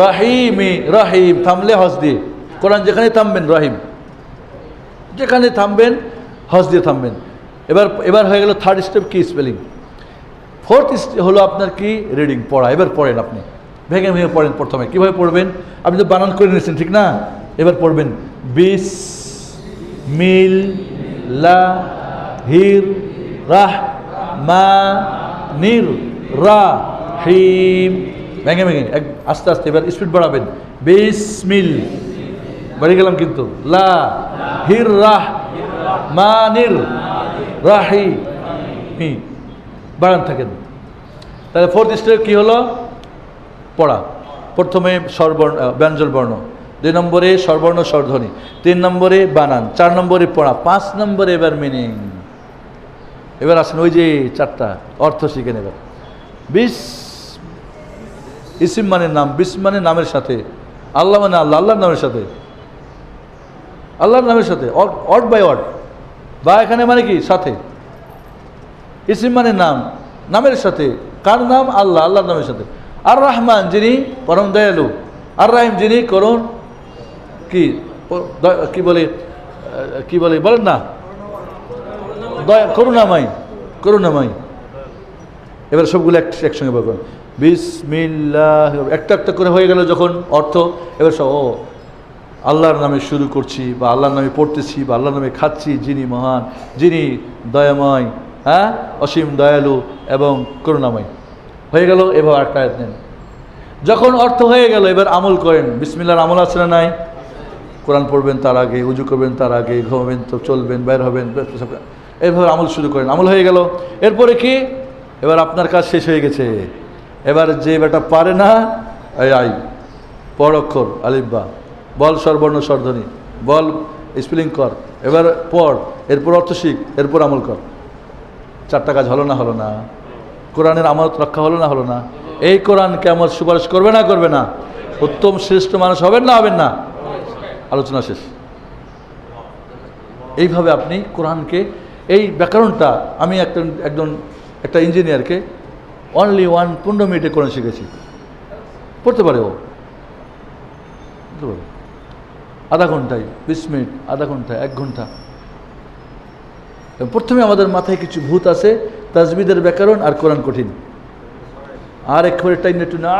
রাহিমি, রাহিম। থামলে হস দিয়ে, কোরআন যেখানে থামবেন রহিম, যেখানে থামবেন হস দিয়ে থামবেন। এবার হয়ে গেল থার্ড স্টেপ কি স্পেলিং। ফোর্থ হলো আপনার কি রিডিং, পড়া। এবার পড়েন আপনি, ভেঙে ভেঙে পড়েন। প্রথমে কীভাবে পড়বেন? আপনি তো বানান করে নিয়েছেন ঠিক না? এবার পড়বেন বিস মিল লা হির রাহ মা নির রা হিম। ভেঙে ভেঙে আস্তে আস্তে এবার স্পিড বাড়াবেন। বিসমিল, বাড়ি গেলাম কিন্তু, লা হির রাহ মা নির রাহি মি, বাড়ান থাকেন। তাহলে ফোর্থ স্টেপ কি হলো? পড়া। প্রথমে স্বরবর্ণ ব্যঞ্জন বর্ণ, 2 নম্বরে স্বরবর্ণ স্বরধ্বনি, 3 নম্বরে বানান, 4 নম্বরে পড়া, 5 নম্বরে এবার মিনিং। এবার আসেন ওই যে 4টা অর্থ শিখেন। এবার বিস ইসিম মানে নাম, বিস মানে নামের সাথে, আল্লাহ মানে আল্লাহ, আল্লাহর নামের সাথে, আল্লাহর নামের সাথে, অড বাই অড, বা এখানে মানে কি সাথে। ইসিম মানে নাম, নামের সাথে, কার নাম? আল্লাহ, আল্লাহর নামের সাথে। আর রহমান যিনি পরম দয়ালু, আর রাহিম যিনি করুন কি কি বলে, কি বলে বলেন না, করুণাময়, করুণাময়। এবার সবগুলো একসঙ্গে বলবেন বিসমিল্লাহ, একটা একটা করে হয়ে গেল যখন অর্থ। এবার সব ও আল্লাহর নামে শুরু করছি, বা আল্লাহর নামে পড়তেছি, বা আল্লাহর নামে খাচ্ছি, যিনি মহান, যিনি দয়াময়, হ্যাঁ, অসীম দয়ালু এবং করুণাময়। হয়ে গেল। এবার একটা আয়াত নেন। যখন অর্থ হয়ে গেল এবার আমল করেন। বিসমিল্লাহর আমল আছে না নাই? কোরআন পড়বেন তার আগে, উজু করবেন তার আগে, ঘুমাবেন তো চলবেন, বাইর হবেন, এইভাবে আমল শুরু করেন। আমল হয়ে গেল। এরপরে কি? এবার আপনার কাজ শেষ হয়ে গেছে। এবার যে বেটা পারে না, আই পড় অক্ষর আলিফবা, বল স্বরবর্ণ স্বরধ্বনি, বল স্পেলিং কর, এবার পড়, এরপর অর্থ শিখ, এরপর আমল কর। 4টা কাজ হলো না? হলো না? কোরআনের আমানত রক্ষা হলো না? হলো না? এই কোরআন কেমন সুপারিশ করবে না? করবে না? উত্তম শ্রেষ্ঠ মানুষ হবেন না? হবেন না? আলোচনা শেষ। এইভাবে আপনি কোরআনকে, এই ব্যাকরণটা আমি একটা ইঞ্জিনিয়ারকে অনলি 15 মিনিটে কোরআন শিখেছি। পড়তে পারে ও, পড়তে পারে আধা ঘন্টায়, 20 মিনিট, আধা ঘন্টায়, 1 ঘন্টা। প্রথমে আমাদের মাথায় কিছু ভূত আছে, তাজবিদের ব্যাকরণ আর কোরআন কঠিন, আর একবারে টাইম একটু না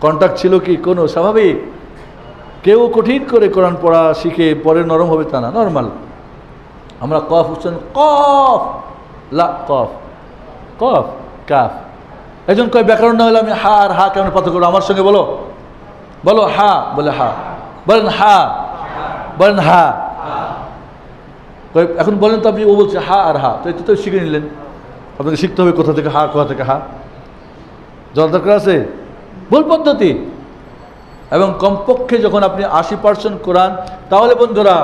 কন্ট্যাক্ট ছিল কি কোনো স্বাভাবিক? কেউ কঠিন করে কোরআন পড়া শিখে পরে নরম হবে তা না, নর্মাল। আমরা কফ উচ্চারণ, কফ লা, কফ কফ কাফ। একজন কয় ব্যাকরণ না হলে আমি হা আর হা কেমন পার্থক্য করবো? আমার সঙ্গে বলো, বলো হা, বলে হা, বলেন হা, বলেন হা। এখন বলেন তো আপনি, ও বলছে হা আর হা, তো এটা তো শিখে নিলেন। আপনাকে শিখতে হবে কোথা থেকে হা, কোথা থেকে হা, যার দরকার আছে ভুল পদ্ধতি। এবং কমপক্ষে যখন আপনি 80% কোরআন, তাহলে বন্ধুরা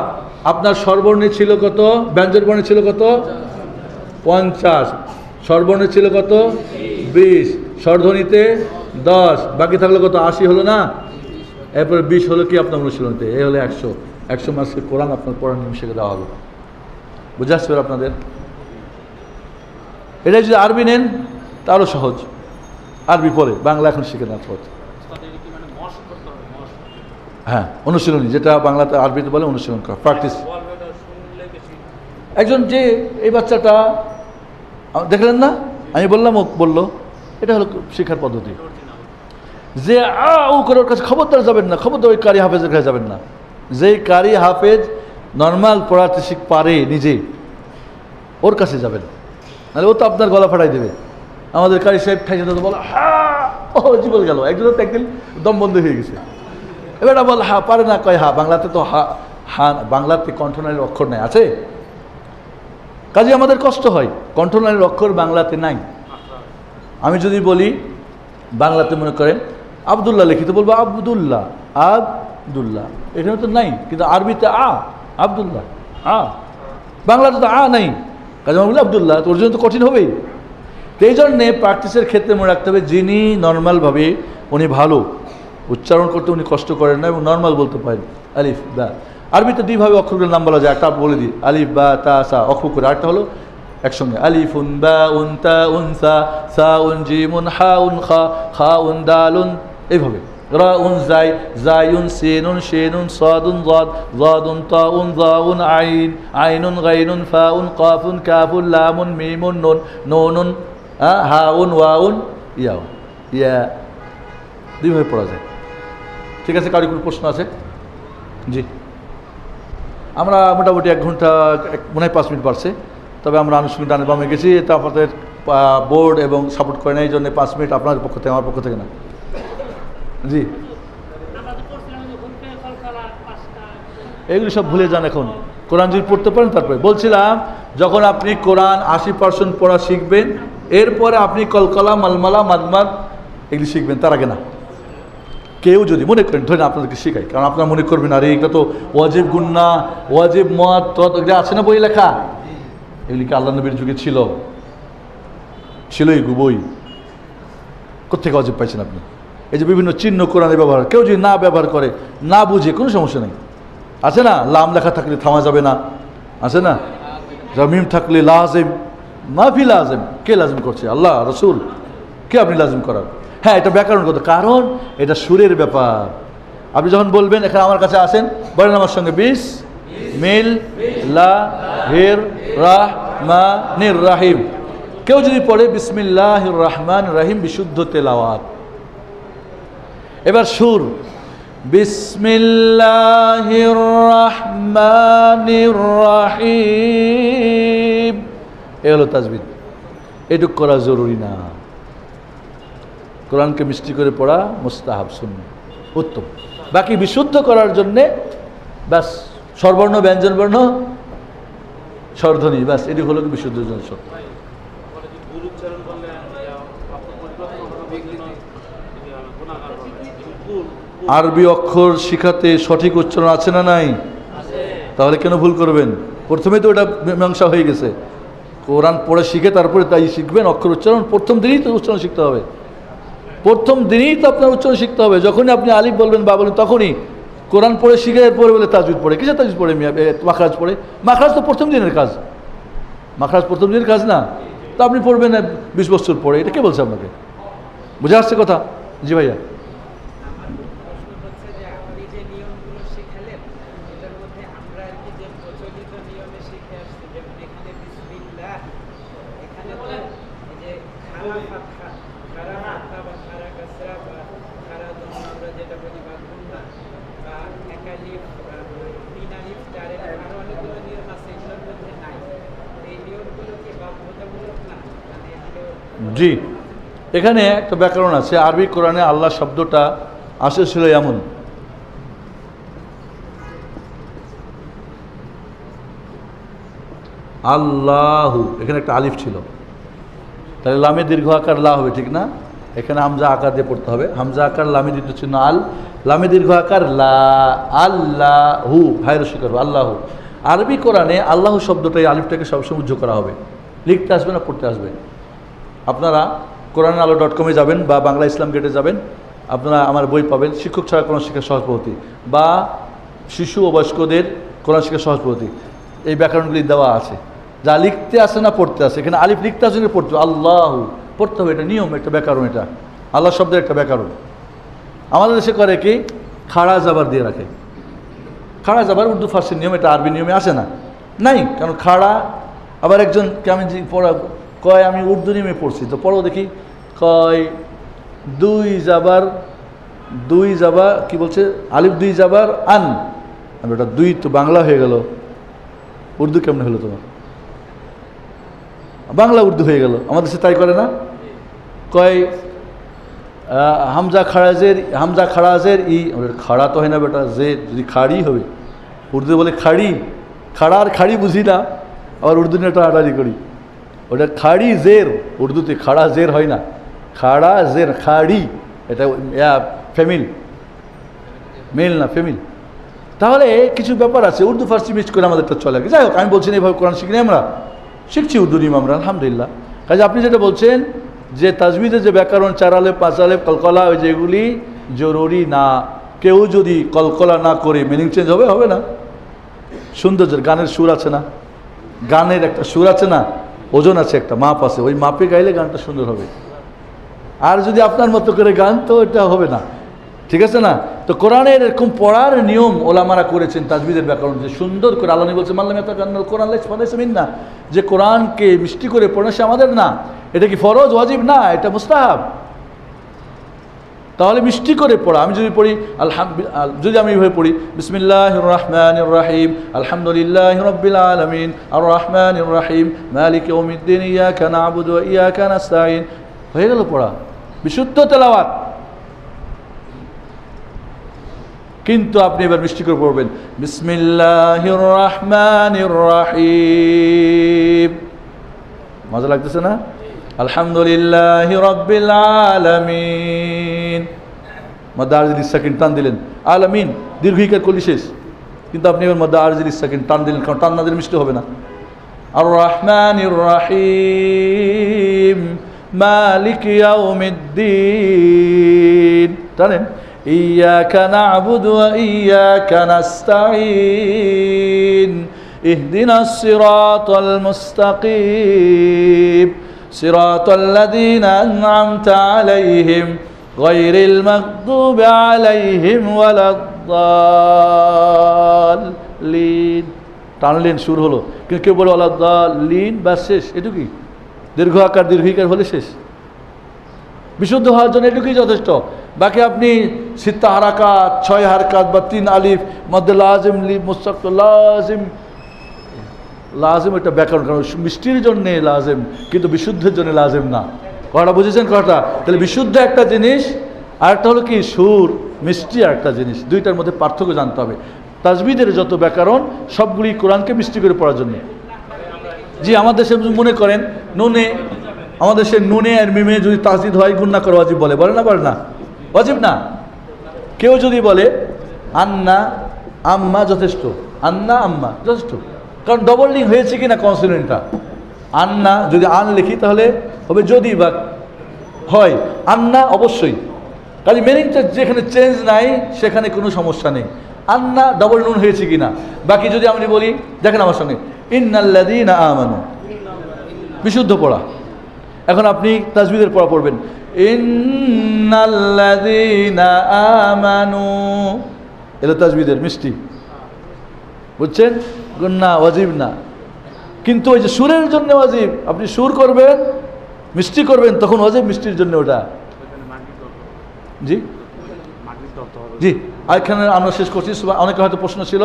আপনার স্বরবর্ণে ছিল কত? ব্যঞ্জন বর্ণে ছিল কত? 50। স্বরবর্ণে ছিল কত? 20। স্বরধ্বনিতে 10, বাকি থাকলো কত? 80 হলো না? এরপরে 20 হলো কি আপনার অনুশীলনীতে, এই হলো 100। 100 মাসের কোরআন আপনার পড়ার নিয়ম শিখে দেওয়া হবে। বুঝে আসবে আপনাদের? এটা যদি আরবি নেন তারও সহজ, আরবি পরে, বাংলা এখন শিখে নেওয়া সহজ। হ্যাঁ, অনুশীলনী, যেটা বাংলাতে আরবিতে বলে অনুশীলন করা, প্র্যাকটিস। একজন যে এই বাচ্চাটা দেখলেন না, আমি বললাম ও বললো, এটা হলো শিক্ষার পদ্ধতি। যে ও করে ওর কাছে খবরদার যাবেন না, খবরদার ওই কারি হাফেজের কাছে যাবেন না। যেই কারি হাফেজ নর্মাল পড়াতে পারে নিজে, ওর কাছে যাবেন, নাহলে ও তো আপনার গলা ফাটাই দেবে। আমাদের কারি সাহেব ঠাইছে তো বলো হা, ও জীবন গেল। একজনের তো একদিন দম বন্ধ হয়ে গেছে। এবার বল হা, পারে না, কয় হা। বাংলাতে তো হা, হা বাংলাতে কণ্ঠনালীর অক্ষর নাই, আছে? কাজে আমাদের কষ্ট হয়, কণ্ঠনালীর অক্ষর বাংলাতে নাই। আমি যদি বলি বাংলাতে, মনে করেন আবদুল্লাহ লিখিত, বলবো আবদুল্লাহ, আবদুল্লাহ, এখানে তো নাই। কিন্তু আরবিতে আবদুল্লাহ, বাংলাতে তো নাই। কাজে আমরা বলি আবদুল্লাহ, তো ওর জন্য তো কঠিন হবেই। তো এই জন্যে প্র্যাকটিসের ক্ষেত্রে মনে রাখতে হবে, যিনি নর্মালভাবে উনি ভালো, উচ্চারণ করতে উনি কষ্ট করেন না এবং নর্মাল বলতে পারেন আলিফ বা। আরবিতে দুইভাবে অক্ষরগুলোর নাম বলা যায়, একটা বলে দিই, আলিফ বা তা সা অক্ষর করে, আরেকটা হলো একসঙ্গে আলিফুন বা উন তা উন সা সা উন জিমুন হা উন খা খা উন দালুন, এইভাবে রাউন জাই জায়ুন সিনুন শিনুন সাদুন যাদ যাদুন তাউন যাউন আইন আইনুন গাইনুন ফাউন কাফুন কাফুন লামুন মিমুন নুন নুনুন হাউন ওয়াউন ইয়াও ইয়া, দুইভাবে পড়া যায়। ঠিক আছে, কারো কোনো প্রশ্ন আছে? জি, আমরা মোটামুটি 1 ঘন্টা মনে হয় 5 মিনিট বাড়ছে, তবে আমরা আনুষ্ঠানিক ডানে বামে গেছি, এটা আপনাদের বোর্ড এবং সাপোর্ট করে না, এই জন্য 5 মিনিট আপনাদের পক্ষ থেকে, আমার পক্ষ থেকে না। জি, এগুলি সব ভুলে যান এখন, কোরআন যদি পড়তে পারেন তারপরে। বলছিলাম যখন আপনি কোরআন 80% পড়া শিখবেন, এরপরে আপনি কলকলা মালমালা মাদমাদ এগুলি শিখবেন, তার আগে না। কেউ যদি মনে করেন, ধরেন আপনাদেরকে শেখাই, কারণ আপনারা মনে করবেন আরে এগুলো তো ওয়াজিব গুন্না ওয়াজিব মত তত এগুলো আছে না বই লেখা, এগুলি কি আল্লাহ নবীর যুগে ছিল? ছিলই বই, কোথেকে ওয়াজিব পাইছেন আপনি? এই যে বিভিন্ন চিহ্ন কোরআনে ব্যবহার, কেউ যদি না ব্যবহার করে, না বুঝে, কোনো সমস্যা নেই। আছে না, লাম লেখা থাকলে থামা যাবে না, আছে না, জামিম থাকলে লাজেম, মাফি লাজেম, কে লাজেম করছে? আল্লাহ রসুল, কে আপনি লাজেম করার? হ্যাঁ, এটা ব্যাকরণগত, কারণ এটা সুরের ব্যাপার। আপনি যখন বলবেন, এখানে আমার কাছে আসেন, বলেন আমার সঙ্গে, বিস মিল লা হির রাহমানির রাহিম। কেউ যদি পড়ে বিসমিল্লাহির রহমানির রহিম, বিশুদ্ধ তেলাওয়াত। এবার সুর, বিসমিল্লাহির রহমানির রহিম, এ হলো তাজবিদ। এটুক করা জরুরি না, কোরআনকে মিষ্টি করে পড়া মুস্তাহাব, সুন্নাহ, উত্তম। বাকি বিশুদ্ধ করার জন্যে ব্যাস স্বরবর্ণ ব্যঞ্জন বর্ণ স্বরধ্বনি, ব্যাস এটি হলো বিশুদ্ধের জন্য শর্ত। আরবি অক্ষর শিখাতে সঠিক উচ্চারণ আছে না নাই? তাহলে কেন ভুল করবেন? প্রথমে তো ওটা মীমাংসা হয়ে গেছে, কোরআন পড়ে শিখে তারপরে তাই শিখবেন অক্ষর উচ্চারণ। প্রথম দিনই তো উচ্চারণ শিখতে হবে, প্রথম দিনই তো আপনার উচ্চারণ শিখতে হবে। যখনই আপনি আলিফ বলবেন বা বলবেন, তখনই কোরআন পড়ে শিখে পড়ে বলে তাজবিদ পড়ে, কিসে তাজবিদ পড়ে? মাখরাজ পড়ে। মাখরাজ তো প্রথম দিনের কাজ, মাখরাজ প্রথম দিনের কাজ না, তো আপনি পড়বেন 20 বছর পরে, এটা কে বলছে আপনাকে? বুঝে আসছে কথা? জি ভাইয়া। জি, এখানে একটা ব্যাকরণ আছে। আরবি কোরআনে আল্লাহ শব্দটা আসেছিল এমন, আল্লাহু, এখানে একটা আলিফ ছিল, তাহলে লামে দীর্ঘ আকার লা হবে, ঠিক না? এখানে হামজা আকার দিয়ে পড়তে হবে, হামজা আকার লামে দ্বিতীয় চিহ্ন আল, লামে দীর্ঘ আকার লা, আল্লাহু, ভাইয়ের স্বীকার আল্লাহু। আরবি কোরআনে আল্লাহু শব্দটা, এই আলিফটাকে সবসময় উজ্জ্ব করা হবে, লিখতে আসবে না পড়তে আসবে। আপনারা কোরআনআলো.com-এ যাবেন বা বাংলা ইসলাম গেটে যাবেন, আপনারা আমার বই পাবেন, শিক্ষক ছাড়া কোরআন শিক্ষা সহজ পদ্ধতি, বা শিশু ও বয়স্কদের কোরআন শিক্ষা সহজ পদ্ধতি, এই ব্যাকরণগুলি দেওয়া আছে। যা লিখতে আসে না পড়তে আসে, এখানে আলিফ লিখতে আসে না পড়তে, আল্লাহু পড়তে হবে, এটা নিয়ম, একটা ব্যাকরণ, এটা আল্লাহ শব্দের একটা ব্যাকরণ। আমাদের দেশে করে কি, খাড়া জাবার দিয়ে রাখে, খাড়া জাবার উর্দু ফার্সির নিয়ম, এটা আরবি নিয়মে আসে না, নাই, কারণ খাড়া। আবার একজনকে আমি পড়া কয়, আমি উর্দু নিয়মে পড়ছি, তো পড়ো দেখি, কয় দুই জাবার কি বলছে, আলিফ 2 জাবার আন, আমি ওটা 2 তো বাংলা হয়ে গেল, উর্দু কেমন হলো তোমার? বাংলা উর্দু হয়ে গেল, আমাদের সে তাই করে না। কয় হামজা খাড়াজের ই, খাড়া তো হয় না বেটা, যে যদি খাড়ি হবে, উর্দু বলে খাড়ি, খাড়া আর খাড়ি বুঝি না, আবার উর্দু নিয়ে একটা আড়াড়ি করি, ওটা খাড়ি জের, উর্দুতে খাড়া জের হয় না, খাড়া জের, খাড়ি, এটা ফ্যামিল, মেল না ফ্যামিল। তাহলে কিছু ব্যাপার আছে, উর্দু ফার্সি মিক্স করে আমাদেরটা চলে। যাই হোক, আমি বলছি না এইভাবে কোরআন শিখিনি, আমরা শিখছি উর্দু নিয়ম আমরা, আলহামদুলিল্লাহ। কাজে আপনি যেটা বলছেন যে তাজবিদের যে ব্যাকরণ, 4 আলেফ 5 আলেফ কলকলা, ওই যেগুলি জরুরি না। কেউ যদি কলকলা না করে মিনিং চেঞ্জ হবে? হবে না। সৌন্দর্যের গানের সুর আছে না, গানের একটা সুর আছে না, ওজন আছে, একটা মাপ আছে, ওই মাপে গাইলে গানটা সুন্দর হবে। আর যদি আপনার মতো করে গান, তো এটা হবে না, ঠিক আছে না? তো কোরআনের এরকম পড়ার নিয়ম ওলামারা করেছেন, তাজবিদের ব্যাকরণ, যে সুন্দর করে আল্লাহ বলছে মাল্লাম কোরআন না, যে কোরআনকে মিষ্টি করে পড়া সে আমাদের না। এটা কি ফরজ, ওয়াজিব? না, এটা মুস্তাহাব। তাহলে মিষ্টি করে পড়া। আমি যদি পড়ি যদি আমি এইভাবে পড়ি বিসমিল্লাহির রহমানির রহিম আলহামদুলিল্লাহি রাব্বিল আলামিন আর রহমানির রহিম মালিকি ইয়াউমিদ্দিন ইয়াকা না'বুদু ওয়া ইয়াকা নাস্তাঈন, হয়ে গেল পড়া, বিশুদ্ধ তেলাওয়াত। কিন্তু আপনি এবার মিষ্টি করে পড়বেন বিসমিল্লাহির রহমানির রহিম, মজা লাগতেছে না? আলহামদুলিল্লাহি রাব্বিল আলামিন, মধ্যে আরজিল সেকেন্ড টান দিলেন, আলামিন দীর্ঘিকার করলি শেষ, কিন্তু আপনি এবার মধ্যে আরজিল সেকেন্ড টান দিলেন, কারণ টান না দিলে মিষ্টি হবে না। আর রহমানির রহিম মালিকি ইয়াউমিদ্দিন, জানেন ইয়াকা না'বুদু ওয়া ইয়াকা নাস্তাঈন ইহদিনাস সিরাতাল মুস্তাকিম সিরাতাল লাযীনা আন'আমতা আলাইহিম গায়রিল মাগদুবি আলাইহিম ওয়ালাদ-দাল্লিন। টানলেন, সুর হলো, কিন্তু কেউ বলে ওয়ালাদ-দাল্লিন, ব্যাস শেষ। এটুকুই, দীর্ঘ আকার দীর্ঘিকার হলে শেষ। বিশুদ্ধ হওয়ার জন্য এটুকুই যথেষ্ট। বাকি আপনি সিত্তা হারাকাত, 6 হারকাত বা 3 আলিফ, মধ্যে লাজিম, লিফ, মুস্তাক, লাজিম, লাজিম একটা ব্যাকরণ, কারণ মিষ্টির জন্যে লাজিম, কিন্তু বিশুদ্ধের জন্য লাজিম না। কথাটা বুঝেছেন? কথাটা তাহলে বিশুদ্ধ একটা জিনিস, আর একটা হলো কি সুর, মিষ্টি আর একটা জিনিস, দুইটার মধ্যে পার্থক্য জানতে হবে। তাজবিদের যত ব্যাকরণ সবগুলি কোরআনকে মিষ্টি করে পড়ার জন্য। জি, আমাদের দেশে মনে করেন নুনে, আমাদের দেশে নুনে আর মিমে যদি তাসদিদ হয় গুন্না করা ওয়াজিব, বলে না? বলে না, ওয়াজিব না। কেউ যদি বলে আন্না আম্মা যথেষ্ট, আন্না আম্মা যথেষ্ট, কারণ ডবল লিঙ্ক হয়েছে কিনা কনসোনেন্টটা। আন্না যদি আন লিখি তাহলে হবে যদি বা হয়, আন্না অবশ্যই, কাজে মিনিংটা যেখানে চেঞ্জ নাই সেখানে কোনো সমস্যা নেই। আন্না ডবল নুন হয়েছে কিনা। বাকি যদি আমি বলি, দেখেন আমার সঙ্গে, ইন্নাল্লাযীনা আমানু, বিশুদ্ধ পড়া। এখন আপনি তাজবিদের পড়া পড়বেন ইন্নাল্লাযীনা আমানু, এলো তাজবিদের মিষ্টি, বুঝছেন? গুন্না ওয়াজিব না, কিন্তু ওই যে সুরের জন্য ওয়াজিব। আপনি সুর করবেন, মিষ্টি করবেন, তখন ওয়াজিব মিষ্টির জন্য ওটা। জি জি, এখানে আমরা শেষ করছি। অনেকে হয়তো প্রশ্ন ছিল,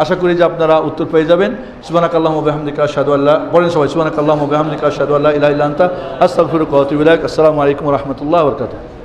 আশা করি যে আপনারা উত্তর পেয়ে যাবেন। সুবহানাকাল্লাহুম্মা ওয়া বিহামদিকা আশহাদু আল্লা, বলেন সবাই সুবহানাকাল্লাহুম্মা ওয়া বিহামদিকা আশহাদু আল্লা ইলাহা ইল্লা আনতা আস্তাগফিরুকা ওয়া আতুবু ইলাইক। আসসালামু আলাইকুম ওয়া রাহমাতুল্লাহি ওয়া বারাকাতুহু।